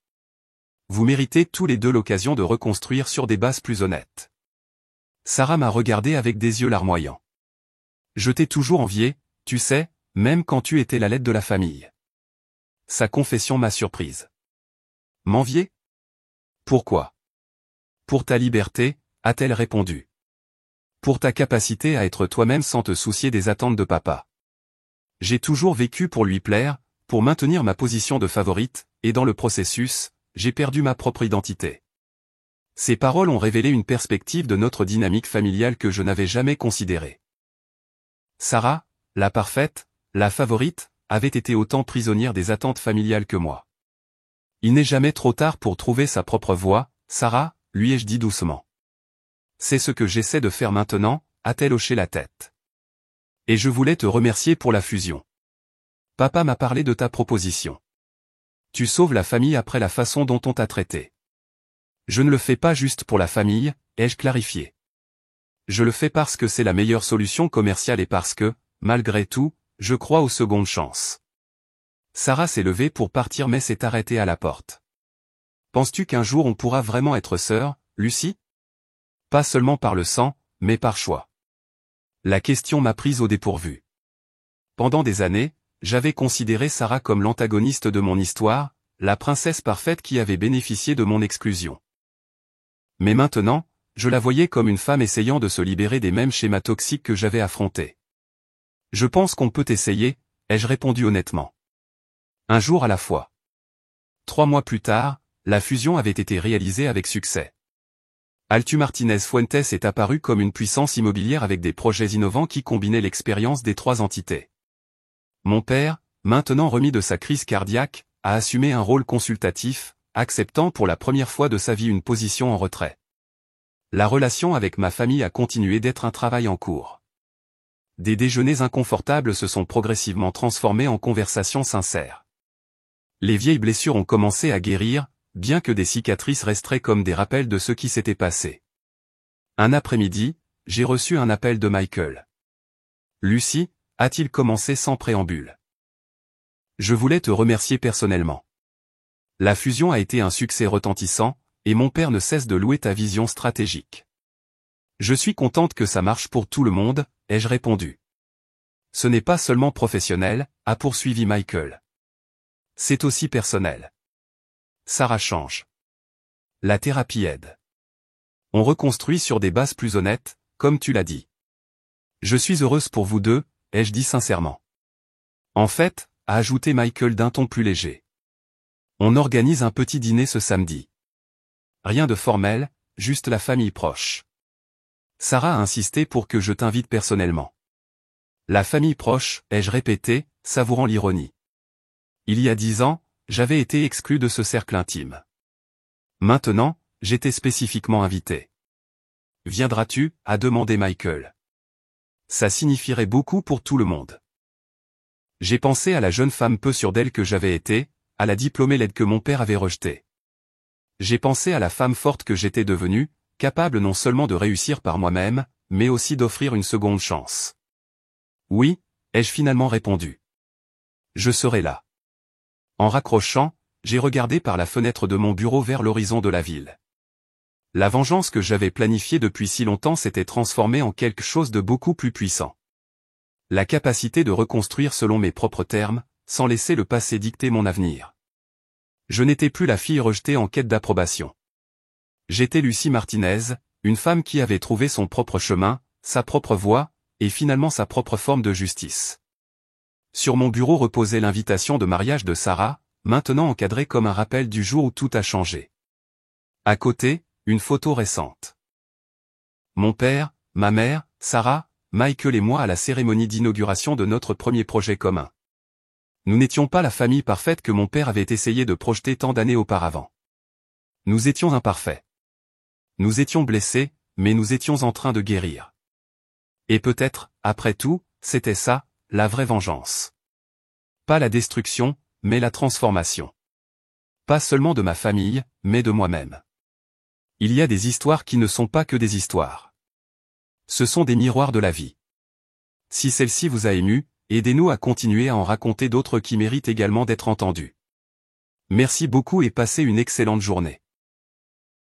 Vous méritez tous les deux l'occasion de reconstruire sur des bases plus honnêtes. Sarah m'a regardé avec des yeux larmoyants. Je t'ai toujours envié, tu sais, même quand tu étais la laide de la famille. Sa confession m'a surprise. M'envier? Pourquoi? Pour ta liberté, a-t-elle répondu. Pour ta capacité à être toi-même sans te soucier des attentes de papa. J'ai toujours vécu pour lui plaire, pour maintenir ma position de favorite, et dans le processus, j'ai perdu ma propre identité. Ces paroles ont révélé une perspective de notre dynamique familiale que je n'avais jamais considérée. Sarah, la parfaite, la favorite, avait été autant prisonnière des attentes familiales que moi. Il n'est jamais trop tard pour trouver sa propre voie, Sarah, lui ai-je dit doucement. C'est ce que j'essaie de faire maintenant, a-t-elle hoché la tête. Et je voulais te remercier pour la fusion. Papa m'a parlé de ta proposition. Tu sauves la famille après la façon dont on t'a traité. Je ne le fais pas juste pour la famille, ai-je clarifié. Je le fais parce que c'est la meilleure solution commerciale et parce que, malgré tout, je crois aux secondes chances. Sarah s'est levée pour partir mais s'est arrêtée à la porte. Penses-tu qu'un jour on pourra vraiment être sœurs, Lucie? Pas seulement par le sang, mais par choix. La question m'a prise au dépourvu. Pendant des années, j'avais considéré Sarah comme l'antagoniste de mon histoire, la princesse parfaite qui avait bénéficié de mon exclusion. Mais maintenant, je la voyais comme une femme essayant de se libérer des mêmes schémas toxiques que j'avais affrontés. Je pense qu'on peut essayer, ai-je répondu honnêtement. Un jour à la fois. 3 mois plus tard, la fusion avait été réalisée avec succès. Altu Martinez Fuentes est apparu comme une puissance immobilière avec des projets innovants qui combinaient l'expérience des 3 entités. Mon père, maintenant remis de sa crise cardiaque, a assumé un rôle consultatif, acceptant pour la première fois de sa vie une position en retrait. La relation avec ma famille a continué d'être un travail en cours. Des déjeuners inconfortables se sont progressivement transformés en conversations sincères. Les vieilles blessures ont commencé à guérir, bien que des cicatrices resteraient comme des rappels de ce qui s'était passé. Un après-midi, j'ai reçu un appel de Michael. Lucie, a-t-il commencé sans préambule. Je voulais te remercier personnellement. La fusion a été un succès retentissant, et mon père ne cesse de louer ta vision stratégique. Je suis contente que ça marche pour tout le monde, ai-je répondu. Ce n'est pas seulement professionnel, a poursuivi Michael. C'est aussi personnel. Sarah change. La thérapie aide. On reconstruit sur des bases plus honnêtes, comme tu l'as dit. Je suis heureuse pour vous deux, ai-je dit sincèrement. En fait, a ajouté Michael d'un ton plus léger. On organise un petit dîner ce samedi. Rien de formel, juste la famille proche. Sarah a insisté pour que je t'invite personnellement. La famille proche, ai-je répété, savourant l'ironie. Il y a 10 ans, j'avais été exclu de ce cercle intime. Maintenant, j'étais spécifiquement invité. Viendras-tu, a demandé Michael. Ça signifierait beaucoup pour tout le monde. J'ai pensé à la jeune femme peu sûre d'elle que j'avais été, à la diplômée laide que mon père avait rejetée. J'ai pensé à la femme forte que j'étais devenue, capable non seulement de réussir par moi-même, mais aussi d'offrir une seconde chance. Oui, ai-je finalement répondu. Je serai là. En raccrochant, j'ai regardé par la fenêtre de mon bureau vers l'horizon de la ville. La vengeance que j'avais planifiée depuis si longtemps s'était transformée en quelque chose de beaucoup plus puissant. La capacité de reconstruire selon mes propres termes, sans laisser le passé dicter mon avenir. Je n'étais plus la fille rejetée en quête d'approbation. J'étais Lucie Martinez, une femme qui avait trouvé son propre chemin, sa propre voie, et finalement sa propre forme de justice. Sur mon bureau reposait l'invitation de mariage de Sarah, maintenant encadrée comme un rappel du jour où tout a changé. À côté, une photo récente. Mon père, ma mère, Sarah, Michael et moi à la cérémonie d'inauguration de notre premier projet commun. Nous n'étions pas la famille parfaite que mon père avait essayé de projeter tant d'années auparavant. Nous étions imparfaits. Nous étions blessés, mais nous étions en train de guérir. Et peut-être, après tout, c'était ça, la vraie vengeance. Pas la destruction, mais la transformation. Pas seulement de ma famille, mais de moi-même. Il y a des histoires qui ne sont pas que des histoires. Ce sont des miroirs de la vie. Si celle-ci vous a ému, aidez-nous à continuer à en raconter d'autres qui méritent également d'être entendus. Merci beaucoup et passez une excellente journée.